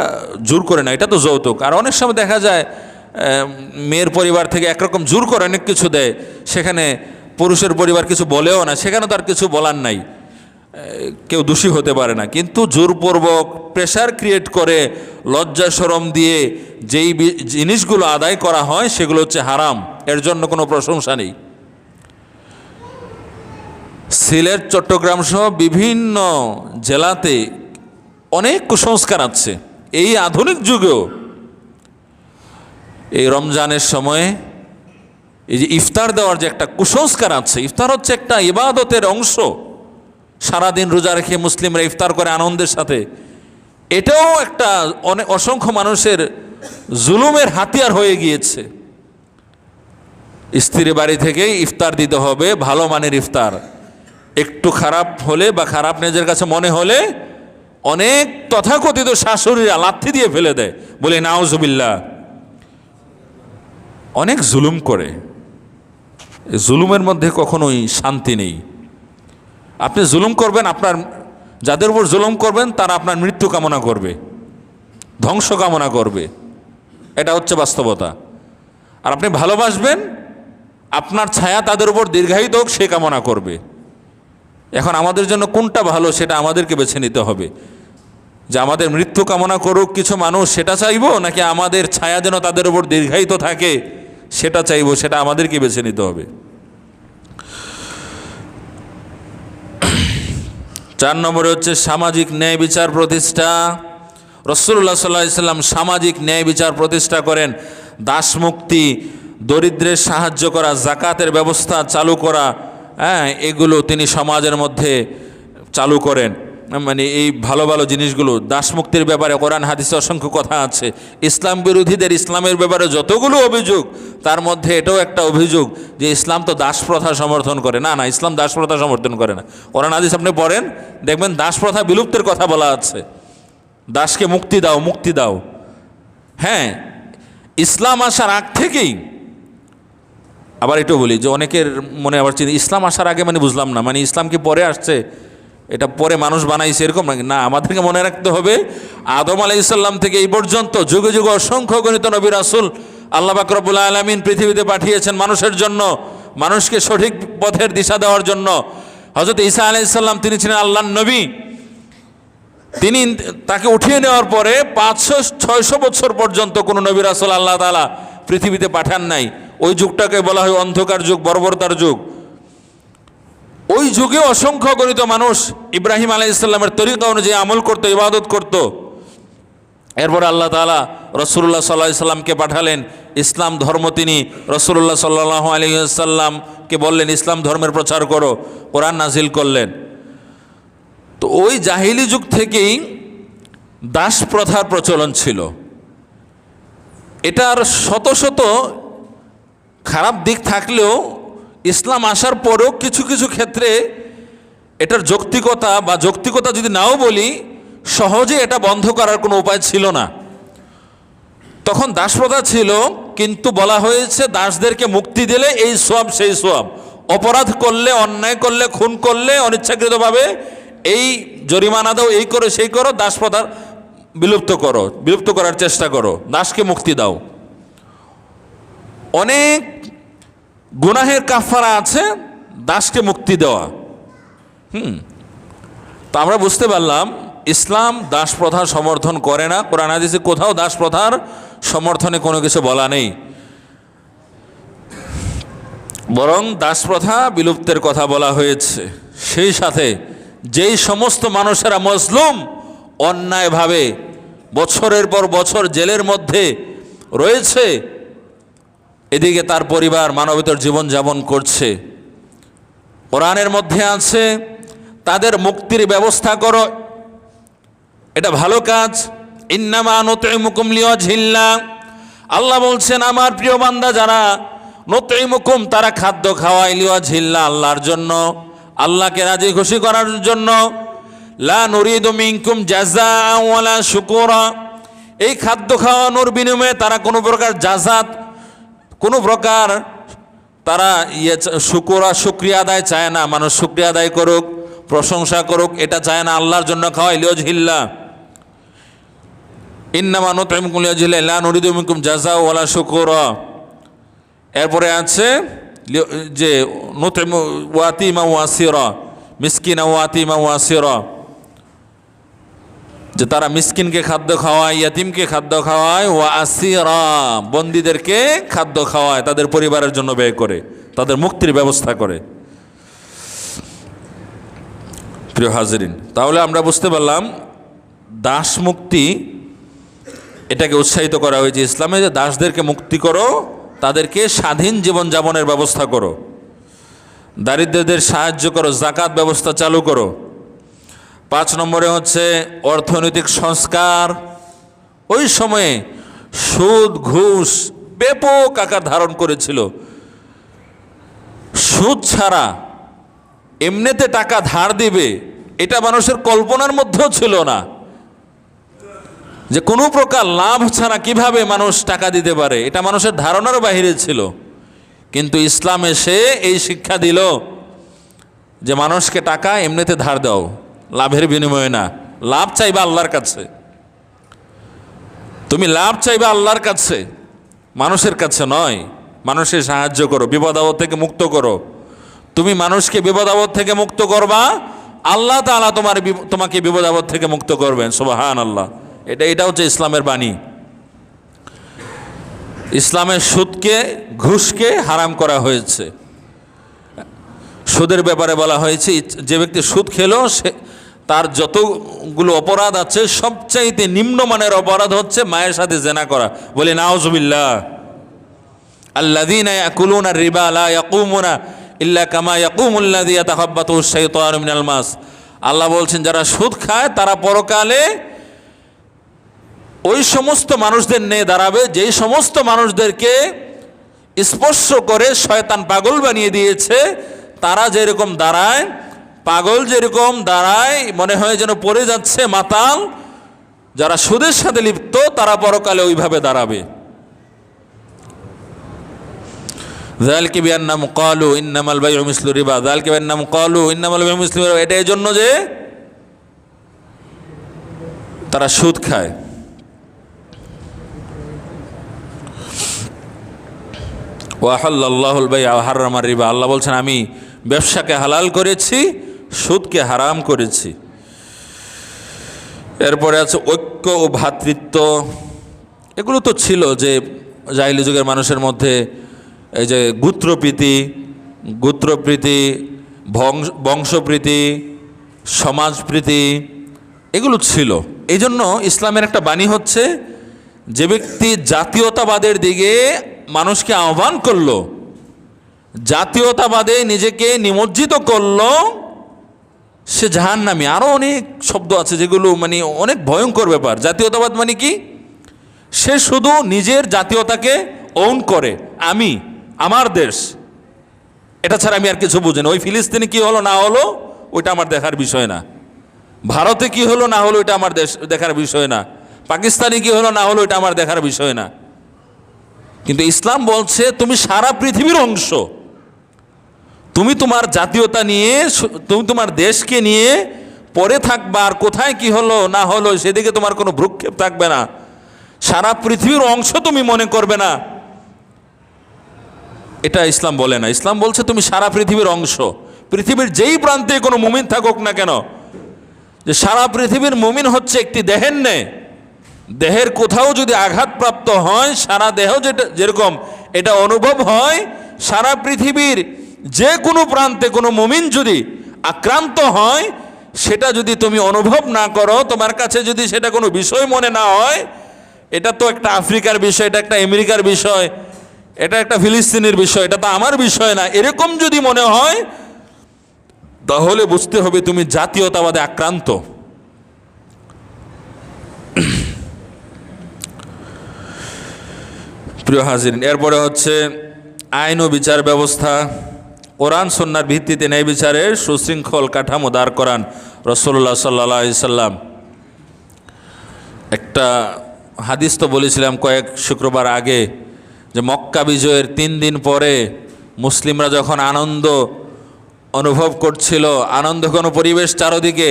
জোর করে না, এটা তো যৌতুক। আর অনেক সময় দেখা যায় মেয়ের পরিবার থেকে একরকম জোর করে অনেক কিছু দেয়, সেখানে পুরুষের পরিবার কিছু বলেও না, সেখানে তো আর কিছু বলার নাই, কেউ দোষী হতে পারে না। কিন্তু জোরপূর্বক প্রেশার ক্রিয়েট করে লজ্জা শরম দিয়ে যেই জিনিসগুলো আদায় করা হয় সেগুলো হচ্ছে হারাম, এর জন্য কোনো প্রশংসা নেই। সিলেট, চট্টগ্রাম সহ বিভিন্ন জেলাতে অনেক কুসংস্কার আছে। এই আধুনিক যুগেও এই রমজানের সময়ে এই যে ইফতার দেওয়ার যে একটা কুসংস্কার আছে, ইফতার হচ্ছে একটা ইবাদতের অংশ। সারাদিন রোজা রেখে মুসলিমরা ইফতার করে আনন্দের সাথে, এটাও একটা অসংখ্য মানুষের জুলুমের হাতিয়ার হয়ে গিয়েছে। স্ত্রীর বাড়ি থেকেই ইফতার দিতে হবে, ভালো মানের ইফতার। একটু খারাপ হলে বা খারাপ নিজের কাছে মনে হলে অনেক তথাকথিত শাশুড়িরা লাথি দিয়ে ফেলে দেয়, বলে নাউজুবিল্লাহ। অনেক জুলুম করে, জুলুমের মধ্যে কখনোই শান্তি নেই। আপনি জুলুম করবেন, আপনার যাদের উপর জুলুম করবেন তারা আপনার মৃত্যু কামনা করবে, ধ্বংস কামনা করবে, এটা হচ্ছে বাস্তবতা। আর আপনি ভালোবাসবেন, আপনার ছায়া তাদের উপর দীর্ঘায়িত হোক সে কামনা করবে। এখন আমাদের জন্য কোনটা ভালো সেটা আমাদেরকে বেছে নিতে হবে। যে আমাদের মৃত্যু কামনা করুক কিছু মানুষ, সেটা চাইবো, নাকি আমাদের ছায়া যেন তাদের উপর দীর্ঘায়িত থাকে সেটা চাইবো? সেটা আমাদেরকে বেছে নিতে হবে। 4 নম্বরে হচ্ছে সামাজিক ন্যায় বিচার প্রতিষ্ঠা। রাসূলুল্লাহ সাল্লাল্লাহু আলাইহি সাল্লাম সামাজিক ন্যায় বিচার প্রতিষ্ঠা করেন। দাসমুক্তি, দরিদ্রের সাহায্য করা, জাকাতের ব্যবস্থা চালু করা, এগুলো তিনি সমাজের মধ্যে চালু করেন। মানে এই ভালো ভালো জিনিসগুলো, দাসমুক্তির ব্যাপারে কোরআন হাদিসে অসংখ্য কথা আছে। ইসলাম বিরোধীদের ইসলামের ব্যাপারে যতগুলো অভিযোগ, তার মধ্যে এটাও একটা অভিযোগ যে ইসলাম তো দাস প্রথা সমর্থন করে। না, ইসলাম দাস প্রথা সমর্থন করে না। কোরআন হাদিস আপনি পড়েন, দেখবেন দাস প্রথা বিলুপ্তের কথা বলা আছে। দাসকে মুক্তি দাও, মুক্তি দাও। হ্যাঁ, ইসলাম আসার আগ থেকেই, আবার এটাও বলি যে অনেকের মনে আবার ইসলাম আসার আগে মানে বুঝলাম না, মানে ইসলাম কি পরে আসছে, এটা পরে মানুষ বানাইছে এরকম নাকি? না, আমাদেরকে মনে রাখতে হবে আদম আলাইহিস সালাম থেকে এই পর্যন্ত যুগে যুগে অসংখ্য গণিত নবী রাসূল আল্লাহ পাক রব্বুল আলামিন পৃথিবীতে পাঠিয়েছেন মানুষের জন্য, মানুষকে সঠিক পথের দিশা দেওয়ার জন্য। হযরত ঈসা আলাইহিস সালাম তিনি ছিলেন আল্লাহর নবী। তিনি তাকে উঠিয়ে নেওয়ার পরে 500-600 বছর পর্যন্ত কোনো নবী রাসূল আল্লাহ তাআলা পৃথিবীতে পাঠান নাই। ওই যুগটাকে বলা হয় অন্ধকার যুগ, বর্বরতার যুগ। ওই যুগে অসংখ্য গণিত মানুষ ইব্রাহিম আলাইহিস সালামের তরিকা অনুযায়ী আমল করত, ইবাদত করত। এরপর আল্লাহ তাআলা রাসূলুল্লাহ সাল্লাল্লাহু আলাইহি সাল্লামকে পাঠালেন ইসলাম ধর্ম। তিনি রাসূলুল্লাহ সাল্লাল্লাহু আলাইহি সাল্লামকে বললেন ইসলাম ধর্মের প্রচার করো, কোরআন নাজিল করলেন। তো ওই জাহিলি যুগ থেকেই দাস প্রথার প্রচলন ছিল। এটার শত শত খারাপ দিক থাকলেও ইসলাম আসার পরেও কিছু কিছু ক্ষেত্রে এটার যৌক্তিকতা যদি নাও বলি, সহজে এটা বন্ধ করার কোনো উপায় ছিল না। তখন দাসপ্রথা ছিল, কিন্তু বলা হয়েছে দাসদেরকে মুক্তি দিলে এই সওয়াব সেই সওয়াব, অপরাধ করলে, অন্যায় করলে, খুন করলে অনিচ্ছাকৃতভাবে এই জরিমানা দাও, এই করো সেই করো, দাসপ্রথা বিলুপ্ত করার চেষ্টা করো, দাসকে মুক্তি দাও। অনেক গুনাহের কাফারা আছে দাসকে মুক্তি দেওয়া। তো আমরা বুঝতে পারলাম ইসলাম দাস প্রথা সমর্থন করে না। কোরআন হাদিসে কোথাও দাস প্রথার সমর্থনে কোনো কিছু বলা নেই, বরং দাস প্রথা বিলুপ্তের কথা বলা হয়েছে। সেই সাথে যেই সমস্ত মানুষেরা মজলুম, অন্যায়ভাবে বছরের পর বছর জেলের মধ্যে রয়েছে, এদিকে তার পরিবার মানবেতর জীবনযাপন করছে, কোরআনের মধ্যে আছে তাদের মুক্তির ব্যবস্থা করো, এটা ভালো কাজ। ইন্নামা নুতঈমুকুম লিওয়াজহিল্লাহ, আল্লাহ বলছেন আমার প্রিয় বান্দা যারা নুতঈমুকুম, তারা খাদ্য খাওয়ায় লিওয়াজহিল্লাহ, আল্লাহর জন্য, আল্লাহকে রাজি খুশি করার জন্য। লা নুরিদু মিনকুম জাযাআ ওয়ালা শুকুরা, এই খাদ্য খাওয়ানোর বিনিময়ে তারা কোনো প্রকার জাযাত, কোনো প্রকার তারা শুকরিয়া আদায় চায় না, মানুষ শুকরিয়া আদায় করুক, প্রশংসা করুক, এটা চায় না। আল্লাহর জন্য খাওয়াই লিওয়াজহিল্লাহ। ইন্নামা নুতঈমুকুম লিওয়াজহিল্লাহ লা নুরিদু মিনকুম জাযাআ ওয়ালা শুকুরা। এরপরে আছে যে নুতঈমু ওয়াতিমা ওয়াসিরা, মিসকিনা ওয়াতিমা ওয়াসিরা, যে তারা মিসকিনকে খাদ্য খাওয়ায়, ইয়াতিমকে খাদ্য খাওয়ায়, ওয়া আসিরা, বন্দীদেরকে খাদ্য খাওয়ায়, তাদের পরিবারের জন্য ব্যয় করে, তাদের মুক্তির ব্যবস্থা করে। প্রিয় হাজিরিন, তাহলে আমরা বুঝতে পারলাম দাস মুক্তি এটাকে উৎসাহিত করা হয়েছে ইসলামে, যে দাসদেরকে মুক্তি করো, তাদেরকে স্বাধীন জীবনযাপনের ব্যবস্থা করো, দারিদ্রদের সাহায্য করো, জাকাত ব্যবস্থা চালু করো। 5 নম্বরে হচ্ছে অর্থনৈতিক সংস্কার। ওই সময়ে সুদ ঘুষ ব্যাপক আকার ধারণ করেছিল। সুদ ছাড়া এমনিতে টাকা ধার দিবে, এটা মানুষের কল্পনার মধ্যেও ছিল না, যে কোনো প্রকার লাভ ছাড়া কিভাবে মানুষ টাকা দিতে পারে, এটা মানুষের ধারণার বাহিরে ছিল। কিন্তু ইসলাম এসে এই শিক্ষা দিল যে মানুষকে টাকা এমনিতে ধার দাও, লাভের বিনিময়ে না, লাভ চাইবা আল্লাহর কাছে। তুমি লাভ চাইবা আল্লাহর কাছে, মানুষের কাছে নয়। মানুষের সাহায্য করো, বিপদ আপদ থেকে মুক্ত করো। তুমি মানুষকে বিপদ আপদ থেকে মুক্ত করবা, আল্লাহ তাআলা তোমাকে বিপদ আপদ থেকে মুক্ত করবেন। সুবহানাল্লাহ। এটা হচ্ছে ইসলামের বাণী। ইসলামের সুদকে, ঘুষকে হারাম করা হয়েছে। সুদের ব্যাপারে বলা হয়েছে যে ব্যক্তি সুদ খেলো সে তার যতগুলো অপরাধ আছে সবচাইতে নিম্নমানের অপরাধ হচ্ছে মায়ের সাথে জেনা করা। বলে নাউজুবিল্লাহ। আল্লাযীনা ইয়াকুলুনা রিবা লা ইয়াকুমুনা ইল্লা কামা ইয়াকুমুল্লাযী ইয়াতাখাব্বাতুহু শাইতানু মিনাল মাস। আল্লাহ বলছেন যারা সুদ খায় তারা পরকালে ওই সমস্ত মানুষদের নিয়ে দাঁড়াবে যেই সমস্ত মানুষদেরকে স্পর্শ করে শয়তান পাগল বানিয়ে দিয়েছে। তারা যেরকম দাঁড়ায়, পাগল যেরকম দাঁড়ায়, মনে হয় যেন পড়ে যাচ্ছে মাতাল, যারা সুদের সাথে লিপ্ত তারা পরকালে ওইভাবে দাঁড়াবে। যালিকা বিআন্নাহুম ক্বালু ইন্নামাল বাইউ মিসলু রিবা, যালিকা বিআন্নাহুম ক্বালু ইন্নামাল বাইউ মিসলু রিবা। এটা এই জন্য যে তারা সুদ খায়। ওয়াহাল্লাল্লাহুল বাই'a ওয়া হাররামার রিবা। আল্লাহ বলছেন আমি ব্যবসাকে হালাল করেছি, সুদকে হারাম করেছি। এরপরে আছে ঐক্য ও ভ্রাতৃত্ব। এগুলো তো ছিল যে জাহিলি যুগের মানুষের মধ্যে, এই যে গোত্রপ্রীতি, বংশপ্রীতি, সমাজপ্রীতি, এগুলো ছিল। এই জন্য ইসলামের একটা বাণী হচ্ছে যে ব্যক্তি জাতীয়তাবাদের দিকে মানুষকে আহ্বান করলো, জাতীয়তাবাদে নিজেকে নিমজ্জিত করলো, সে জাহান্নামী। আরও অনেক শব্দ আছে যেগুলো মানে অনেক ভয়ঙ্কর ব্যাপার। জাতীয়তাবাদ মানে কি? সে শুধু নিজের জাতীয়তাকে ওন করে, আমি, আমার দেশ, এটা ছাড়া আমি আর কিছু বুঝি না। ওই ফিলিস্তিনে কি হলো না হলো ওইটা আমার দেখার বিষয় না, ভারতে কি হলো না হলো এটা আমার দেখার বিষয় না, পাকিস্তানে কি হলো না হলো এটা আমার দেখার বিষয় না। কিন্তু ইসলাম বলছে তুমি সারা পৃথিবীর অংশ, তুমি তোমার জাতীয়তা নিয়ে, তুমি তোমার দেশকে নিয়ে পরে থাকবা, আর কোথায় কি হলো না হলো সেদিকে তোমার কোনো ভ্রুক্ষেপ থাকবে না, সারা পৃথিবীর অংশ তুমি মনে করবে না। এটা ইসলাম বলে না। ইসলাম বলছে তুমি সারা পৃথিবীর অংশ, পৃথিবীর যেই প্রান্তে কোনো মুমিন থাকুক না কেন, যে সারা পৃথিবীর মুমিন হচ্ছে একটি দেহের ন্যায়। দেহের কোথাও যদি আঘাতপ্রাপ্ত হয় সারা দেহ যেরকম এটা অনুভব হয়, সারা পৃথিবীর যে কোনো প্রান্তে কোনো মুমিন যদি আক্রান্ত হয় সেটা যদি তুমি অনুভব না করো, তোমার কাছে যদি সেটা কোনো বিষয় মনে না হয়, এটা তো একটা আফ্রিকার বিষয়, এটা একটা আমেরিকার বিষয়, এটা একটা ফিলিস্তিনের বিষয়, এটা তো আমার বিষয় না, এরকম যদি মনে হয় তাহলে বুঝতে হবে তুমি জাতীয়তাবাদে আক্রান্ত। প্রিয় হাজিরিন, এরপরে হচ্ছে আইন ও বিচার ব্যবস্থা। কোরআন সুন্নাহর ভিত্তিতে ন্যায় বিচারের সুশৃঙ্খল কাঠামো দাঁড় করান রাসূলুল্লাহ সাল্লাল্লাহু আলাইহি সাল্লাম। একটা হাদিস তো বলেছিলাম কয়েক শুক্রবার আগে, যে মক্কা বিজয়ের 3 দিন পরে মুসলিমরা যখন আনন্দ অনুভব করছিল, আনন্দঘন পরিবেশ চারদিকে,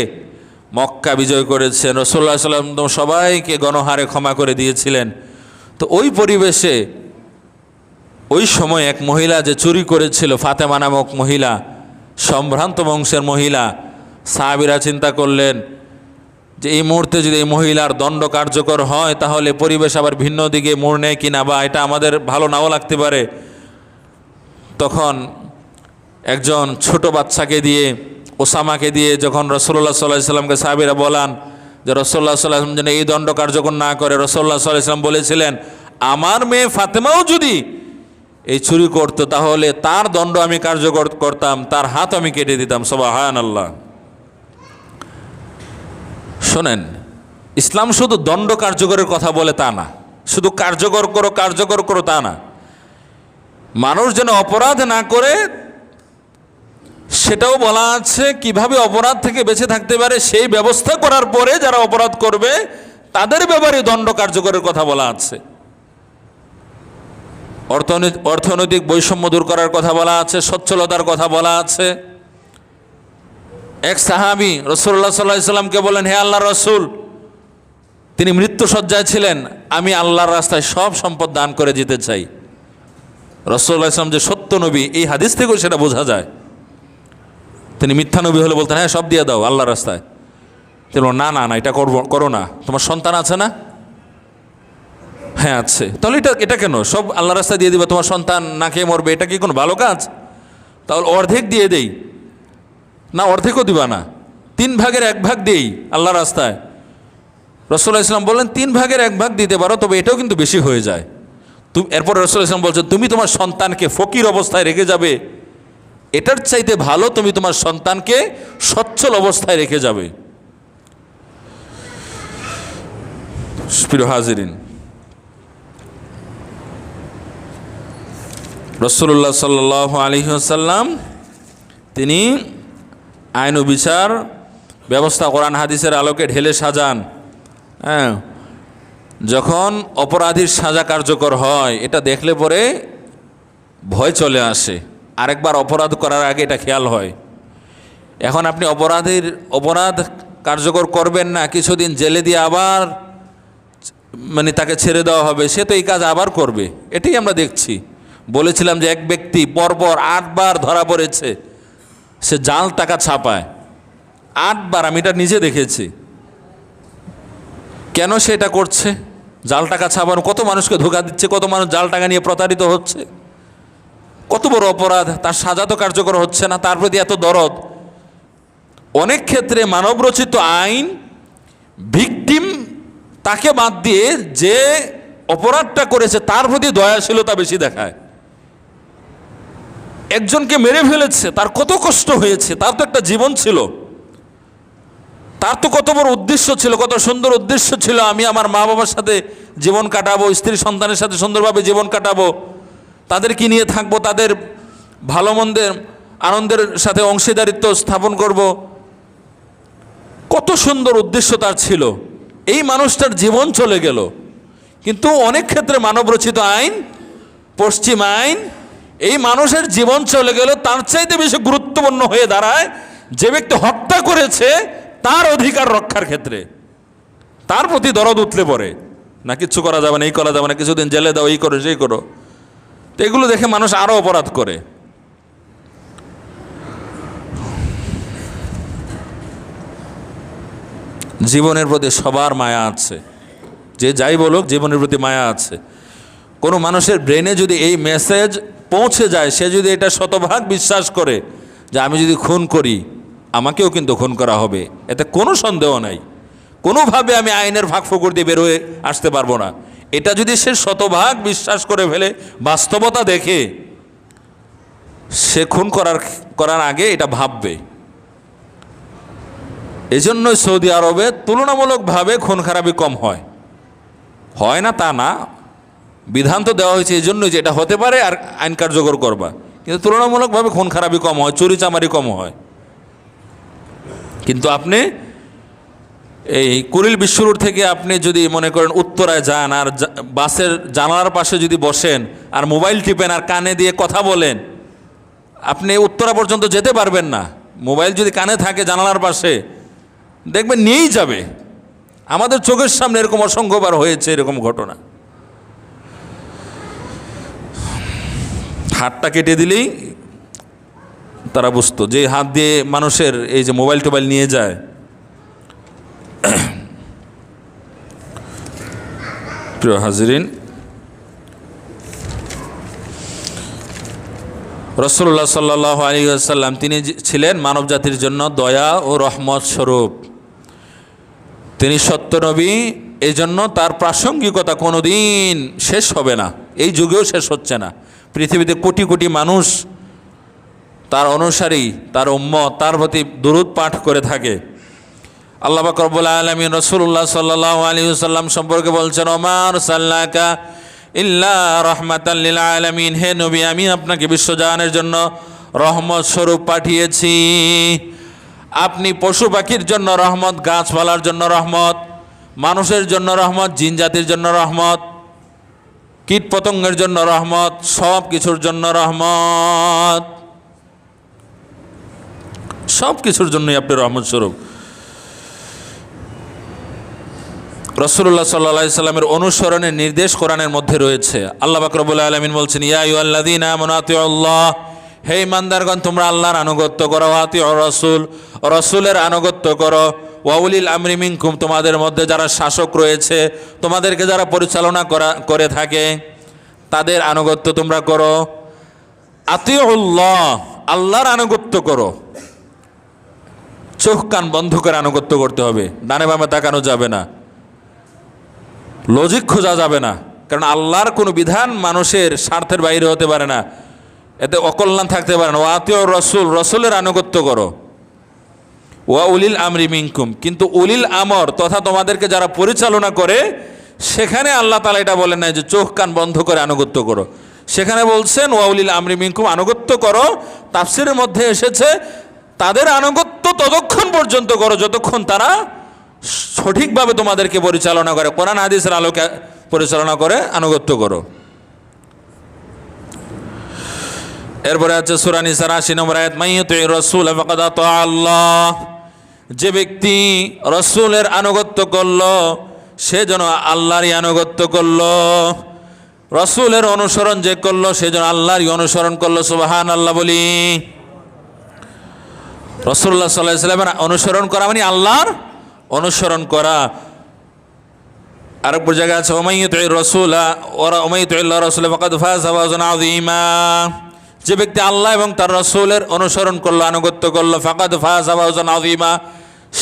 মক্কা বিজয় করেছেন, রাসূলুল্লাহ সাল্লাল্লাহু আলাইহি সাল্লাম সবাইকে গণহারে ক্ষমা করে দিয়েছিলেন। তো ওই পরিবেশে ওই সময় এক মহিলা যে চুরি করেছিল, ফাতেমা নামক মহিলা, সম্ভ্রান্ত বংশের মহিলা, সাহাবীরা চিন্তা করলেন যে এই মুহূর্তে যদি এই মহিলার দণ্ড কার্যকর হয় তাহলে পরিবেশ আবার ভিন্ন দিকে মোড় নেয় কিনা, বা এটা আমাদের ভালো নাও লাগতে পারে। তখন একজন ছোট বাচ্চাকে দিয়ে, ওসামাকে দিয়ে যখন রাসূলুল্লাহ সাল্লাল্লাহু আলাইহি সাল্লামকে সাহাবীরা বলান যে রাসূলুল্লাহ সাল্লাল্লাহু আলাইহি সাল্লাম যেন এই দণ্ড কার্যকর না করে, রাসূলুল্লাহ সাল্লাল্লাহু আলাইহি সাল্লাম বলেছিলেন আমার মেয়ে ফাতেমাও যদি এই চুরি করতো তাহলে তার দণ্ড আমি কার্যকর করতাম, তার হাত আমি কেটে দিতাম। সুবহানাল্লাহ। শোনেন, ইসলাম শুধু দণ্ড কার্যকরের কথা বলে তা না, শুধু কার্যকর করো তা না, মানুষ যেন অপরাধ না করে সেটাও বলা আছে। কিভাবে অপরাধ থেকে বেঁচে থাকতে পারে সেই ব্যবস্থা করার পরে যারা অপরাধ করবে তাদের ব্যাপারে দণ্ড কার্যকরের কথা বলা আছে। অর্থনৈতিক বৈষম্য দূর করার কথা বলা আছে, সচ্ছলতার কথা বলা আছে। এক সাহাবী রাসূলুল্লাহ সাল্লাল্লাহু আলাইহি সাল্লামকে বলেন, হে আল্লাহর রাসূল, তিনি মৃত্যুশয্যায় ছিলেন, আমি আল্লাহর রাস্তায় সব সম্পদ দান করে যেতে চাই। রাসূলুল্লাহ সাল্লাল্লাহু আলাইহি সাল্লাম যে সত্য নবী, এই হাদিস থেকেও সেটা বোঝা যায়। তিনি মিথ্যা নবী হলে বলতেন হ্যাঁ সব দিয়ে দাও আল্লাহর রাস্তায়। তিনি বললেন না না না, এটা করো না। তোমার সন্তান আছে না? হ্যাঁ আছে। তাহলে এটা কেন সব আল্লাহর রাস্তায় দিয়ে দিবা? তোমার সন্তান না খেয়ে মরবে, এটা কি কোনো ভালো কাজ? তাহলে অর্ধেক দিয়ে দেই না, অর্ধেকও দিবা না, 3 ভাগের 1 ভাগ দেই আল্লাহর রাস্তায়। রাসূলুল্লাহ ইসলাম বললেন 3 ভাগের 1 ভাগ দিতে পারো, তবে এটাও কিন্তু বেশি হয়ে যায়। এরপর রাসূলুল্লাহ ইসলাম বলছেন তুমি তোমার সন্তানকে ফকির অবস্থায় রেখে যাবে, এটার চাইতে ভালো তুমি তোমার সন্তানকে সচ্ছল অবস্থায় রেখে যাবে। প্রিয় হাজিরিন, রাসূলুল্লাহ সাল্লাল্লাহু আলাইহি ওয়াসাল্লাম তিনি আইন ও বিচার ব্যবস্থা কোরআন হাদিসের আলোকে ঢেলে সাজান। হ্যাঁ, যখন অপরাধীর সাজা কার্যকর হয় এটা দেখলে পরে ভয় চলে আসে, আরেকবার অপরাধ করার আগে এটা খেয়াল হয়। এখন আপনি অপরাধ কার্যকর করবেন না, কিছুদিন জেলে দিয়ে আবার মানে তাকে ছেড়ে দেওয়া হবে, সে তো এই কাজ আবার করবে, এটাই আমরা দেখছি। বলেছিলাম যে এক ব্যক্তি পরপর 8 বার ধরা পড়েছে, সে জাল টাকা ছাপায় 8 বার, আমি এটা নিজে দেখেছি। কেন সে এটা করছে? জাল টাকা ছাপানো, কত মানুষকে ধোঁকা দিচ্ছে, কত মানুষ জাল টাকা নিয়ে প্রতারিত হচ্ছে, কত বড় অপরাধ, তার সাজা তো কার্যকর হচ্ছে না, তার প্রতি এত দরদ। অনেক ক্ষেত্রে মানবরচিত আইন ভিকটিম তাকে বাদ দিয়ে যে অপরাধটা করেছে তার প্রতি দয়াশীলতা বেশি দেখায়। একজনকে মেরে ফেলেছে, তার কত কষ্ট হয়েছে, তার তো একটা জীবন ছিল, তার তো কত বড় উদ্দেশ্য ছিল, কত সুন্দর উদ্দেশ্য ছিল, আমি আমার মা বাবার সাথে জীবন কাটাবো, স্ত্রী সন্তানের সাথে সুন্দরভাবে জীবন কাটাবো, তাদেরকে নিয়ে থাকবো, তাদের ভালো মন্দের আনন্দের সাথে অংশীদারিত্ব স্থাপন করব, কত সুন্দর উদ্দেশ্য তার ছিল। এই মানুষটার জীবন চলে গেল। কিন্তু অনেক ক্ষেত্রে মানবরচিত আইন, পশ্চিম আইন, এই মানুষের জীবন চলে গেল তার চাইতে বেশি গুরুত্বপূর্ণ হয়ে দাঁড়ায় যে ব্যক্তি হত্যা করেছে তার অধিকার রক্ষার ক্ষেত্রে। তার প্রতি দরদ উঠলে পড়ে, না কিচ্ছু করা যাবে না, এই করা যাবে না, কিছুদিন জেলে দাও, এই করো সেই করো। তো এগুলো দেখে মানুষ আরও অপরাধ করে। জীবনের প্রতি সবার মায়া আছে, যে যাই বলুক জীবনের প্রতি মায়া আছে। কোনো মানুষের ব্রেনে যদি এই মেসেজ পৌঁছে যায়, সে যদি এটা শতভাগ বিশ্বাস করে যে আমি যদি খুন করি আমাকেও কিন্তু খুন করা হবে, এতে কোনো সন্দেহ নাই, কোনোভাবে আমি আইনের ফাঁকফোকর দিয়ে বেরোয় আসতে পারবো না, এটা যদি সে শতভাগ বিশ্বাস করে ফেলে, বাস্তবতা দেখে, সে খুন করার আগে এটা ভাববে। এই জন্যই সৌদি আরবে তুলনামূলকভাবে খুন খারাপি কম হয়। হয় না তা না, বিধান তো দেওয়া হয়েছে এই জন্যই যে এটা হতে পারে আর আইন কার্যকর করবা, কিন্তু তুলনামূলকভাবে খুন খারাপি কম হয়, চুরি চামারি কম হয়। কিন্তু আপনি এই কুড়িল বিশ্ব রোড থেকে আপনি যদি মনে করেন উত্তরায় যান আর বাসের জানালার পাশে যদি বসেন আর মোবাইল টিপেন আর কানে দিয়ে কথা বলেন, আপনি উত্তরা পর্যন্ত যেতে পারবেন না। মোবাইল যদি কানে থাকে জানালার পাশে, দেখবেন নিয়েই যাবে। আমাদের চোখের সামনে এরকম অসংখ্যবার হয়েছে এরকম ঘটনা। হাতটা কেটে দিলেই তারা বুঝতো যে হাত দিয়ে মানুষের এই যে মোবাইল টোবাইল নিয়ে যায়। প্রিয় হাজিরিন, রাসূলুল্লাহ সাল্লাল্লাহু আলাইহি ওয়াসাল্লাম তিনি ছিলেন মানব জাতির জন্য দয়া ও রহমত স্বরূপ। তিনি সত্য নবী, এই জন্য তার প্রাসঙ্গিকতা কোনো দিন শেষ হবে না, এই যুগেও শেষ হচ্ছে না। পৃথিবীতে কোটি কোটি মানুষ তার অনুসারী, তার উম্মত, তার প্রতি দুরূদ পাঠ করে থাকে। আল্লাহ পাক রব্বুল আলামিন রাসূলুল্লাহ সাল্লাল্লাহু আলাইহি ওয়াসাল্লাম সম্পর্কে বলছেন, ওমা আরসালনাকা ইল্লা রাহমাতাল লিল আলামিন, হে নবী আমি আপনাকে বিশ্বজাহানের জন্য রহমত স্বরূপ পাঠিয়েছি। আপনি পশু পাখির জন্য রহমত, গাছপালার জন্য রহমত, মানুষের জন্য রহমত, জিন জাতির জন্য রহমত, কীট পতঙ্গের জন্য রহমত, সব কিছুর জন্য রহমত, সব কিছুর জন্যই আপনি রহমত স্বরূপ। রাসূলুল্লাহ সাল্লাল্লাহু আলাইহি সাল্লামের অনুসরণের নির্দেশ কোরআনের মধ্যে রয়েছে। আল্লাহ পাক রব্বুল আলামিন বলছেন, ইয়া আইয়ুহাল্লাযীনা আমানু আতিউল্লাহ, হে ইমানদারগণ, তোমরা আল্লাহর আনুগত্য করো, আতিউ রাসূল, রাসূলের আনুগত্য করো, ওয়া উলিল আমরি মিনকুম, তোমাদের মধ্যে যারা শাসক রয়েছে, তোমাদেরকে যারা পরিচালনা করে থাকে তাদের আনুগত্য তোমরা করো। আতিউল্লাহ, আল্লাহর আনুগত্য করো। চোখ কান বন্ধ করে আনুগত্য করতে হবে, ডানে বামে তাকানো যাবে না, লজিক খোঁজা যাবে না, কারণ আল্লাহর কোনো বিধান মানুষের স্বার্থের বাইরে হতে পারে না, এতে অকল্যাণ থাকতে পারে না। ওয়া আতিউ রাসূল, রাসূলের আনুগত্য করো। ওয়া উলিল আমরি মিনকুম, কিন্তু উলিল আমর তথা তোমাদেরকে যারা পরিচালনা করে, সেখানে আল্লাহ তাআলা এটা বলেন না যে চোখ কান বন্ধ করে আনুগত্য করো, সেখানে বলছেন ওয়া উলিল আমরি মিনকুম, আনুগত্য করো। তাফসীরের মধ্যে এসেছে তাদের আনুগত্য ততক্ষণ পর্যন্ত করো যতক্ষণ তারা সঠিকভাবে তোমাদেরকে পরিচালনা করে, কোরআন হাদিসের আলোকে পরিচালনা করে, আনুগত্য করো। এরপরে আছে সূরা নিসার ৮০ নম্বর আয়াত, মাইয়ুতির রাসূল ফাকাদ আতা আল্লাহ, যে ব্যক্তি রাসূলের আনুগত্য করলো সে যেন আল্লাহরই আনুগত্য করলো, রাসূলের অনুসরণ যে করলো সে যেন আল্লাহরই অনুসরণ করলো। সুবহানাল্লাহ বলি। রাসূলুল্লাহ সাল্লাল্লাহু আলাইহি ওয়াসাল্লামের অনুসরণ করা মানে আল্লাহর অনুসরণ করা। আরেক জায়গায় আছে ওমাইয়ুতির রাসূলা ওয়া ওমাইয়ুতিল্লাহ রাসূল ফাকাদ ফাযা ফাওজান আযীমা, যে ব্যক্তি আল্লাহ এবং তার রাসূলের অনুসরণ করলো, আনুগত্য করলো, ফাকাদ ফাযা ফাওজান আযীমা,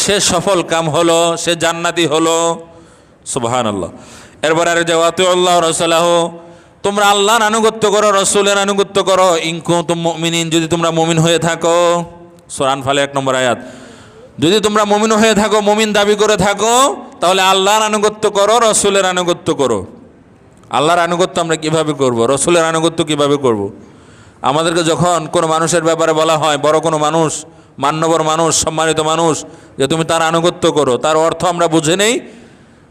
সে সফল কাম হলো, সে জান্নাতি হলো। সুবহানাল্লাহ। এরপর আর যে আতিউল্লাহ রাসূলাহু, তোমরা আল্লাহর আনুগত্য করো, রাসূলের আনুগত্য করো, ইন কুনতুম মুমিনিন, যদি তোমরা মুমিন হয়ে থাকো। সূরা আনফাল ১ নম্বর আয়াত, যদি তোমরা মুমিন হয়ে থাকো, মুমিন দাবি করে থাকো, তাহলে আল্লাহর আনুগত্য করো, রাসূলের আনুগত্য করো। আল্লাহর আনুগত্য আমরা কিভাবে করব, রাসূলের আনুগত্য কিভাবে করব? আমাদেরকে যখন কোনো মানুষের ব্যাপারে বলা হয়, বড় কোনো মানুষ, মান্যবর মানুষ, সম্মানিত মানুষ, যে তুমি তার আনুগত্য করো, তার অর্থ আমরা বুঝে নেই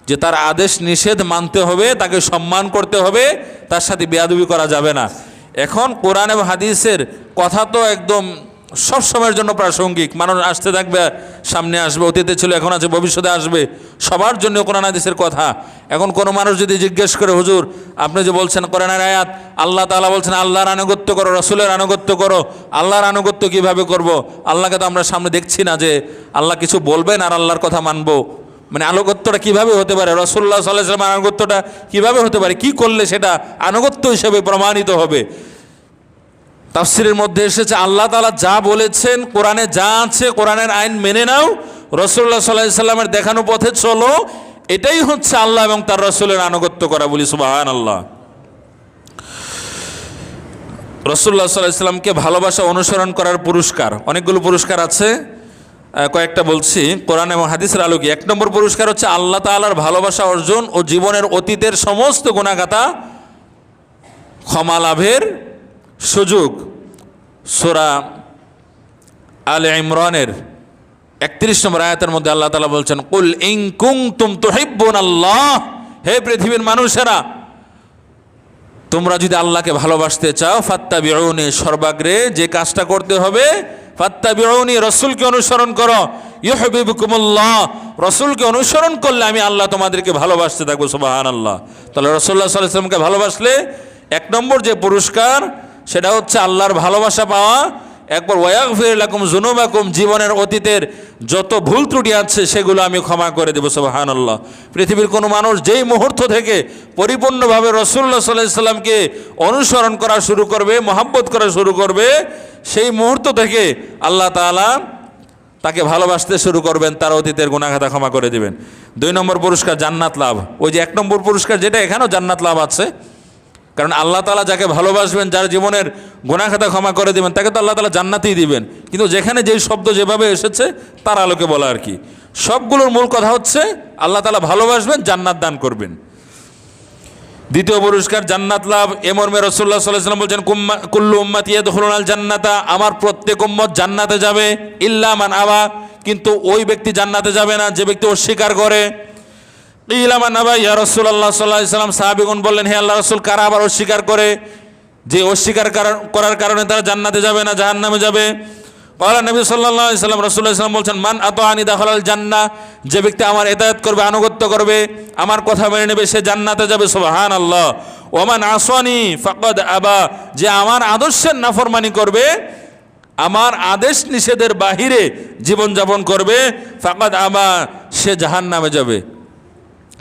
যে তার আদেশ নিষেধ মানতে হবে, তাকে সম্মান করতে হবে, তার সাথে বেয়াদবি করা যাবে না। এখন কোরআন এবং হাদিসের কথা তো একদম সব সময়ের জন্য প্রাসঙ্গিক, মানুষ আসতে থাকবে, সামনে আসবে, অতীতে ছিল, এখন আছে, ভবিষ্যতে আসবে, সবার জন্য কোরআন হাদিসের কথা। এখন কোনো মানুষ যদি জিজ্ঞেস করে, হুজুর আপনি যে বলছেন কোরআনের আয়াত, আল্লাহ তাআলা বলছেন আল্লাহর আনুগত্য করো, রাসূলের আনুগত্য করো, আল্লাহর আনুগত্য কিভাবে করব? আল্লাহকে তো আমরা সামনে দেখছি না যে আল্লাহ কিছু বলবেন আর আল্লাহর কথা মানবো, মানে আনুগত্যটা কিভাবে হতে পারে, রাসূলুল্লাহ সাল্লাল্লাহু আলাইহি ওয়াসাল্লামের আনুগত্যটা কিভাবে হতে পারে, কি করলে সেটা আনুগত্য হিসেবে প্রমাণিত হবে? তাফসীরের মধ্যে এসেছে আল্লাহ তাআলা যা বলেছেন, কোরআনে যা আছে, কোরআনের আইন মেনে নাও, রাসূলুল্লাহ সাল্লাল্লাহু আলাইহি ওয়াসাল্লামের দেখানো পথে চলো, এটাই হচ্ছে আল্লাহ এবং তার রাসূলের আনুগত্য করা। বলি সুবহানাল্লাহ। রাসূলুল্লাহ সাল্লাল্লাহু আলাইহি ওয়াসাল্লামকে ভালোবাসা, অনুসরণ করার পুরস্কার, অনেকগুলো পুরস্কার আছে, কয়েকটা বলছি কোরআন এবং হাদিসের আলোকে। ১ নম্বর পুরস্কার হচ্ছে আল্লাহ তাআলার ভালোবাসা অর্জন ও জীবনের অতীতের সমস্ত গুনাহগাতা ক্ষমা লাভের সুযোগ। সূরা আলে ইমরানের ৩১ নম্বর আয়াতের মধ্যে আল্লাহ তাআলা বলছেন, কুল ইন কুনতুম তুহিব্বুনাল্লাহ, হে পৃথিবীর মানুষেরা, তোমরা যদি আল্লাহকে ভালোবাসতে চাও, ফাত্তাবিউনি, সর্বাগ্রে যে কাজটা করতে হবে, ফাত্তাবিউনি, রাসূলকে অনুসরণ করো, ইউহিব্বুকুমুল্লাহ, রাসূলকে অনুসরণ করলে আমি আল্লাহ তোমাদেরকে ভালোবাসতে থাকবো। সুবহানাল্লাহ। তাহলে রাসূলুল্লাহ সাল্লাল্লাহু আলাইহি ওয়াসাল্লামকে ভালোবাসলে ১ নম্বর যে পুরস্কার, সেটা হচ্ছে আল্লাহর ভালোবাসা পাওয়া। একবার ওয়াগফির লাকুম যুনুবাকুম, জীবনের অতীতের যত ভুল ত্রুটি আছে সেগুলো আমি ক্ষমা করে দেবো। সুবহানাল্লাহ। পৃথিবীর কোনো মানুষ যেই মুহূর্ত থেকে পরিপূর্ণভাবে রাসূলুল্লাহ সাল্লাল্লাহু আলাইহি ওয়াসাল্লামকে অনুসরণ করা শুরু করবে, মহব্বত করা শুরু করবে, সেই মুহূর্ত থেকে আল্লাহ তাআলা তাকে ভালোবাসতে শুরু করবেন, তার অতীতের গুনাহখাতা ক্ষমা করে দেবেন। ২ নম্বর পুরস্কার জান্নাত লাভ। ওই যে ১ নম্বর পুরস্কার যেটা, এখানেও জান্নাত লাভ আছে, কারণ আল্লাহ তাআলা যাকে ভালোবাসবেন, যার জীবনের গুনাহখাতা ক্ষমা করে দেবেন, তাকে তো আল্লাহ তাআলা জান্নাতই দিবেন। কিন্তু যেখানে যেই শব্দ যেভাবে এসেছে তার আলোকে বলা আর কি, সবগুলোর মূল কথা হচ্ছে আল্লাহ তাআলা ভালোবাসবেন, জান্নাত দান করবেন। দ্বিতীয় পুরস্কার জান্নাত লাভ। এ মর্মে রাসূলুল্লাহ সাল্লাল্লাহু আলাইহি ওয়াসাল্লাম বলছেন, কুল্লু উম্মতি ইয়াদখুলুনাল জান্নাতা, আমার প্রত্যেক উম্মত জান্নাতে যাবে, ইল্লা মান আবা, কিন্তু ওই ব্যক্তি জান্নাতে যাবে না যে ব্যক্তি অস্বীকার করে। কিলা মান আবা ইয়া রাসূলুল্লাহ সাল্লাল্লাহু আলাইহি ওয়াসাল্লাম, সাহাবীগণ বললেন, হে আল্লাহর রাসূল, কারা আবার অস্বীকার করে, যে অস্বীকার করার কারণে তারা জান্নাতে যাবে না, জাহান্নামে যাবে? ক্বালা নবী সাল্লাল্লাহু আলাইহি ওয়াসাল্লাম, রাসূলুল্লাহ সাল্লাল্লাহু আলাইহি ওয়াসাল্লাম বলছেন, মান আতাআনি দাখালাল জান্নাহ, যে ব্যক্তি আমার ইতাআত করবে, আনুগত্য করবে, আমার কথা মেনে নেবে, সে জান্নাতে যাবে। সুবহানাল্লাহ। ওয়া মান আসানি ফাকাদ আবা, যে আমার আদর্শের নাফরমানি করবে, আমার আদেশ নিষেধের বাহিরে জীবনযাপন করবে, ফাকাদ আবা, সে জাহান্নামে যাবে,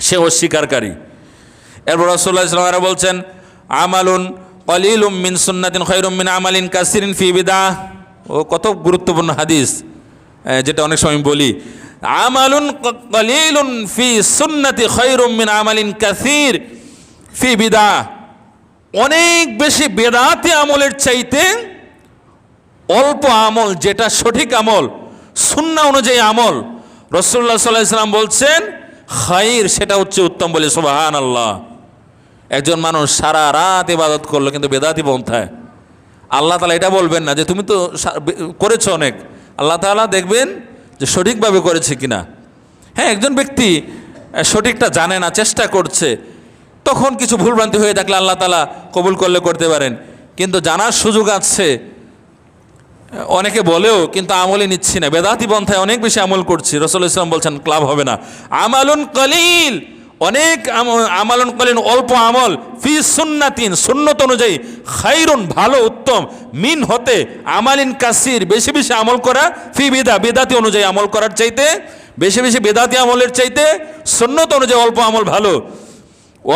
সে অস্বীকারী। এরপর রাসূলুল্লাহ সাল্লাল্লাহু আলাইহি ওয়াসাল্লাম বলছেন, আমালুন কলিলুম মিন সুন্নাতিন খায়রুম মিন আমালিন কাসিরিন ফি বিদআহ। ও কত গুরুত্বপূর্ণ হাদিস, যেটা অনেক সময় বলি। আমালুন কলিলুন ফি সুন্নতি খায়রুম মিন আমালিন কাসির ফি বিদআহ। অনেক বেশি বেদাতি আমলের চাইতে অল্প আমল, যেটা সঠিক আমল, সুন্নাহ অনুযায়ী আমল, রাসূলুল্লাহ সাল্লাল্লাহু আলাইহি ওয়াসাল্লাম বলছেন খায়র, সেটা হচ্ছে উত্তম বলে। সুবহানাল্লাহ। একজন মানুষ সারা রাত ইবাদত করলো কিন্তু বেদাতি পন্থায়, আল্লাহ তাআলা এটা বলবেন না যে তুমি তো করেছো অনেক, আল্লাহ তাআলা দেখবেন যে সঠিকভাবে করেছে কিনা। হ্যাঁ, একজন ব্যক্তি সঠিকটা জানে না, চেষ্টা করছে, তখন কিছু ভুলভ্রান্তি হয়ে থাকলে আল্লাহ তাআলা কবুল করলে করতে পারেন, কিন্তু জানার সুযোগ আছে, অনেকে বলেও কিন্তু আমলই নিচ্ছি না, বেদাতি পন্থায় অনেক বেশি আমল করছি। রাসূলুল্লাহ সাল্লাল্লাহু আলাইহি ওয়াসাল্লাম বলছেন ক্লাব হবে না। আমালুন কলিল, অনেক আমালুন কলিল, অল্প আমল, ফি সুন্নাতিন, সুন্নত অনুযায়ী, খায়রুন, ভালো, উত্তম, মিন হতে, আমালিন কাসির, বেশি বেশি আমল করা, ফি বিদা, বেদাতি অনুযায়ী আমল করার চাইতে, বেশি বেশি বেদাতি আমলের চাইতে সুন্নত অনুযায়ী অল্প আমল ভালো।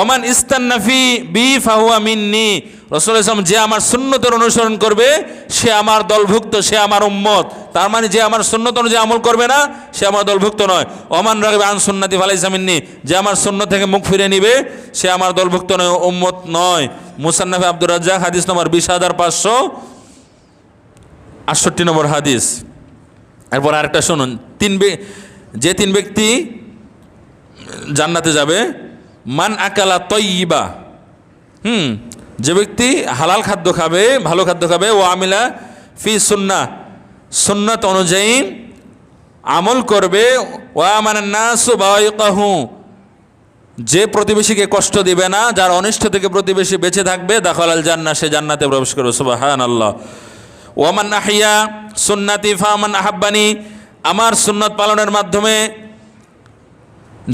ওমান ইস্তান্না ফি বি ফাহুয়া মিন্নি, রাসূলুল্লাহ সাল্লাল্লাহু আলাইহি ওয়াসাল্লাম, যে আমার সুন্নতের অনুসরণ করবে সে আমার দলভুক্ত, সে আমার উম্মত। তার মানে যে আমার সুন্নত অনুযায়ী আমল করবে না সে আমার দলভুক্ত নয়। ওমান রাগিবা আন সুন্নতি ফালাইসা মিন্নি, যে আমার সুন্নত থেকে মুখ ফিরে নিবে সে আমার দলভুক্ত নয়, উম্মত নয়। মুসান্নাফে আব্দুর রাজ্জাক, হাদিস নম্বর 20568 নম্বর হাদিস। এরপর আরেকটা শুনুন, যে তিন ব্যক্তি জান্নাতে যাবে, মান আকালা তয়্যিবা, যে ব্যক্তি হালাল খাদ্য খাবে, ভালো খাদ্য খাবে, ও আমিলা ফি সুন্নাহ, সুন্নাত অনুযায়ী আমল করবে, ও আমানান নাসু বাওয়াইকাহু, যে প্রতিবেশীকে কষ্ট দিবে না, যার অনিষ্ট থেকে প্রতিবেশী বেঁচে থাকবে, দাখালাল জান্নাহ, সে জান্নাতে প্রবেশ করবে। সুবহানাল্লাহ। ওয়া মান আহইয়া সুন্নতি ফামান আহাব্বানি, আমার সুন্নত পালনের মাধ্যমে,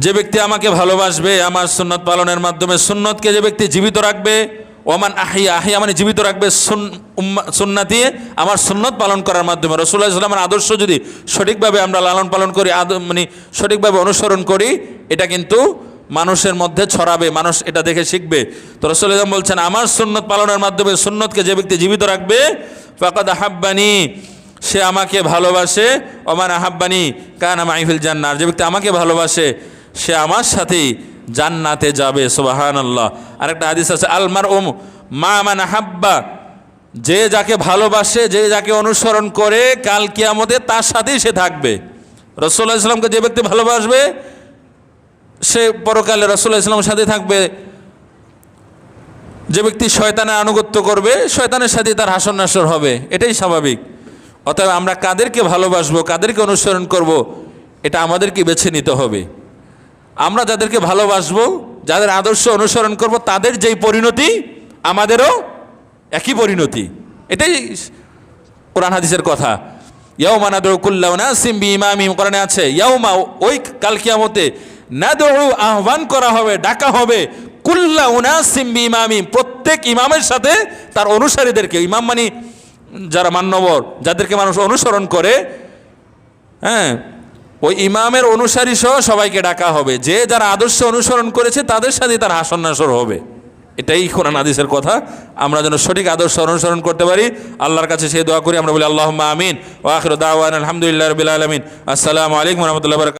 যে ব্যক্তি আমাকে ভালোবাসবে, আমার সুন্নত পালনের মাধ্যমে, সুন্নতকে যে ব্যক্তি জীবিত রাখবে, ওমান আহিয়া, আহিয়া মানে জীবিত রাখবে, সুন্নতি, আমার সুন্নত পালন করার মাধ্যমে। রাসূলুল্লাহ সাল্লাল্লাহু আলাইহি ওয়াসাল্লামের আদর্শ যদি সঠিকভাবে আমরা লালন পালন করি, মানে সঠিকভাবে অনুসরণ করি, এটা কিন্তু মানুষের মধ্যে ছড়াবে, মানুষ এটা দেখে শিখবে। তো রাসূলুল্লাহ সাল্লাল্লাহু আলাইহি ওয়াসাল্লাম বলছেন, আমার সুন্নত পালনের মাধ্যমে, সুন্নতকে যে ব্যক্তি জীবিত রাখবে, ফাকাদ আহাব্বানি, সে আমাকে ভালোবাসে, ওমান আহাব্বানি কানা মাই ফিল জান্নাহ, যে ব্যক্তি আমাকে ভালোবাসে সে আমার সাথেই জান্নাতে যাবে। সুবহানাল্লাহ। আরেকটা হাদিস আছে, আলমার ওম মা মান আহাব্বা, যে যাকে ভালোবাসে, যে যাকে অনুসরণ করে, কাল কিয়ামতে তার সাথেই সে থাকবে। রাসূলুল্লাহ সাল্লাল্লাহু আলাইহি ওয়াসাল্লামকে যে ব্যক্তি ভালোবাসবে সে পরকালে রাসূলুল্লাহ সাল্লাল্লাহু আলাইহি ওয়াসাল্লামের সাথে থাকবে। যে ব্যক্তি শয়তানের আনুগত্য করবে, শয়তানের সাথে তার হাসর নাসর হবে, এটাই স্বাভাবিক। অতএব আমরা কাদেরকে ভালোবাসবো, কাদেরকে অনুসরণ করব, এটা আমাদেরকে বেছে নিতে হবে। আমরা যাদেরকে ভালোবাসবো, যাদের আদর্শ অনুসরণ করব, তাদের যেই পরিণতি আমাদেরও একই পরিণতি, এটাই কোরআন হাদিসের কথা। ইয়াউমা নাদউ কুল্লা উনাসিম বিইমামিহিম, কোরআনে আছে, ইয়াউমা, ওই কাল কিয়ামতে, নাদউ, আহ্বান করা হবে, ডাকা হবে, কুল্লা উনাসিম বিইমামিহিম, প্রত্যেক ইমামের সাথে তার অনুসারীদেরকে, ইমাম মানে যারা মান্যবর, যাদেরকে মানুষ অনুসরণ করে, হ্যাঁ, ওই ইমামের অনুসারী সহ সবাইকে ডাকা হবে, যে যারা আদর্শ অনুসরণ করেছে তাদের সাথে তার হাসর নাসর হবে। এটাই কোরআন হাদিসের কথা। আমরা যেন সঠিক আদর্শ অনুসরণ করতে পারি, আল্লাহর কাছে সেই দোয়া করি। আমরা বলি আল্লাহুম্মা আমিন। ওয়া আখিরু দাওয়ানা আলহামদুলিল্লাহি রাব্বিল আলামিন। আসসালামু আলাইকুম ওয়া রাহমাতুল্লাহি ওয়া বারাকাতুহু।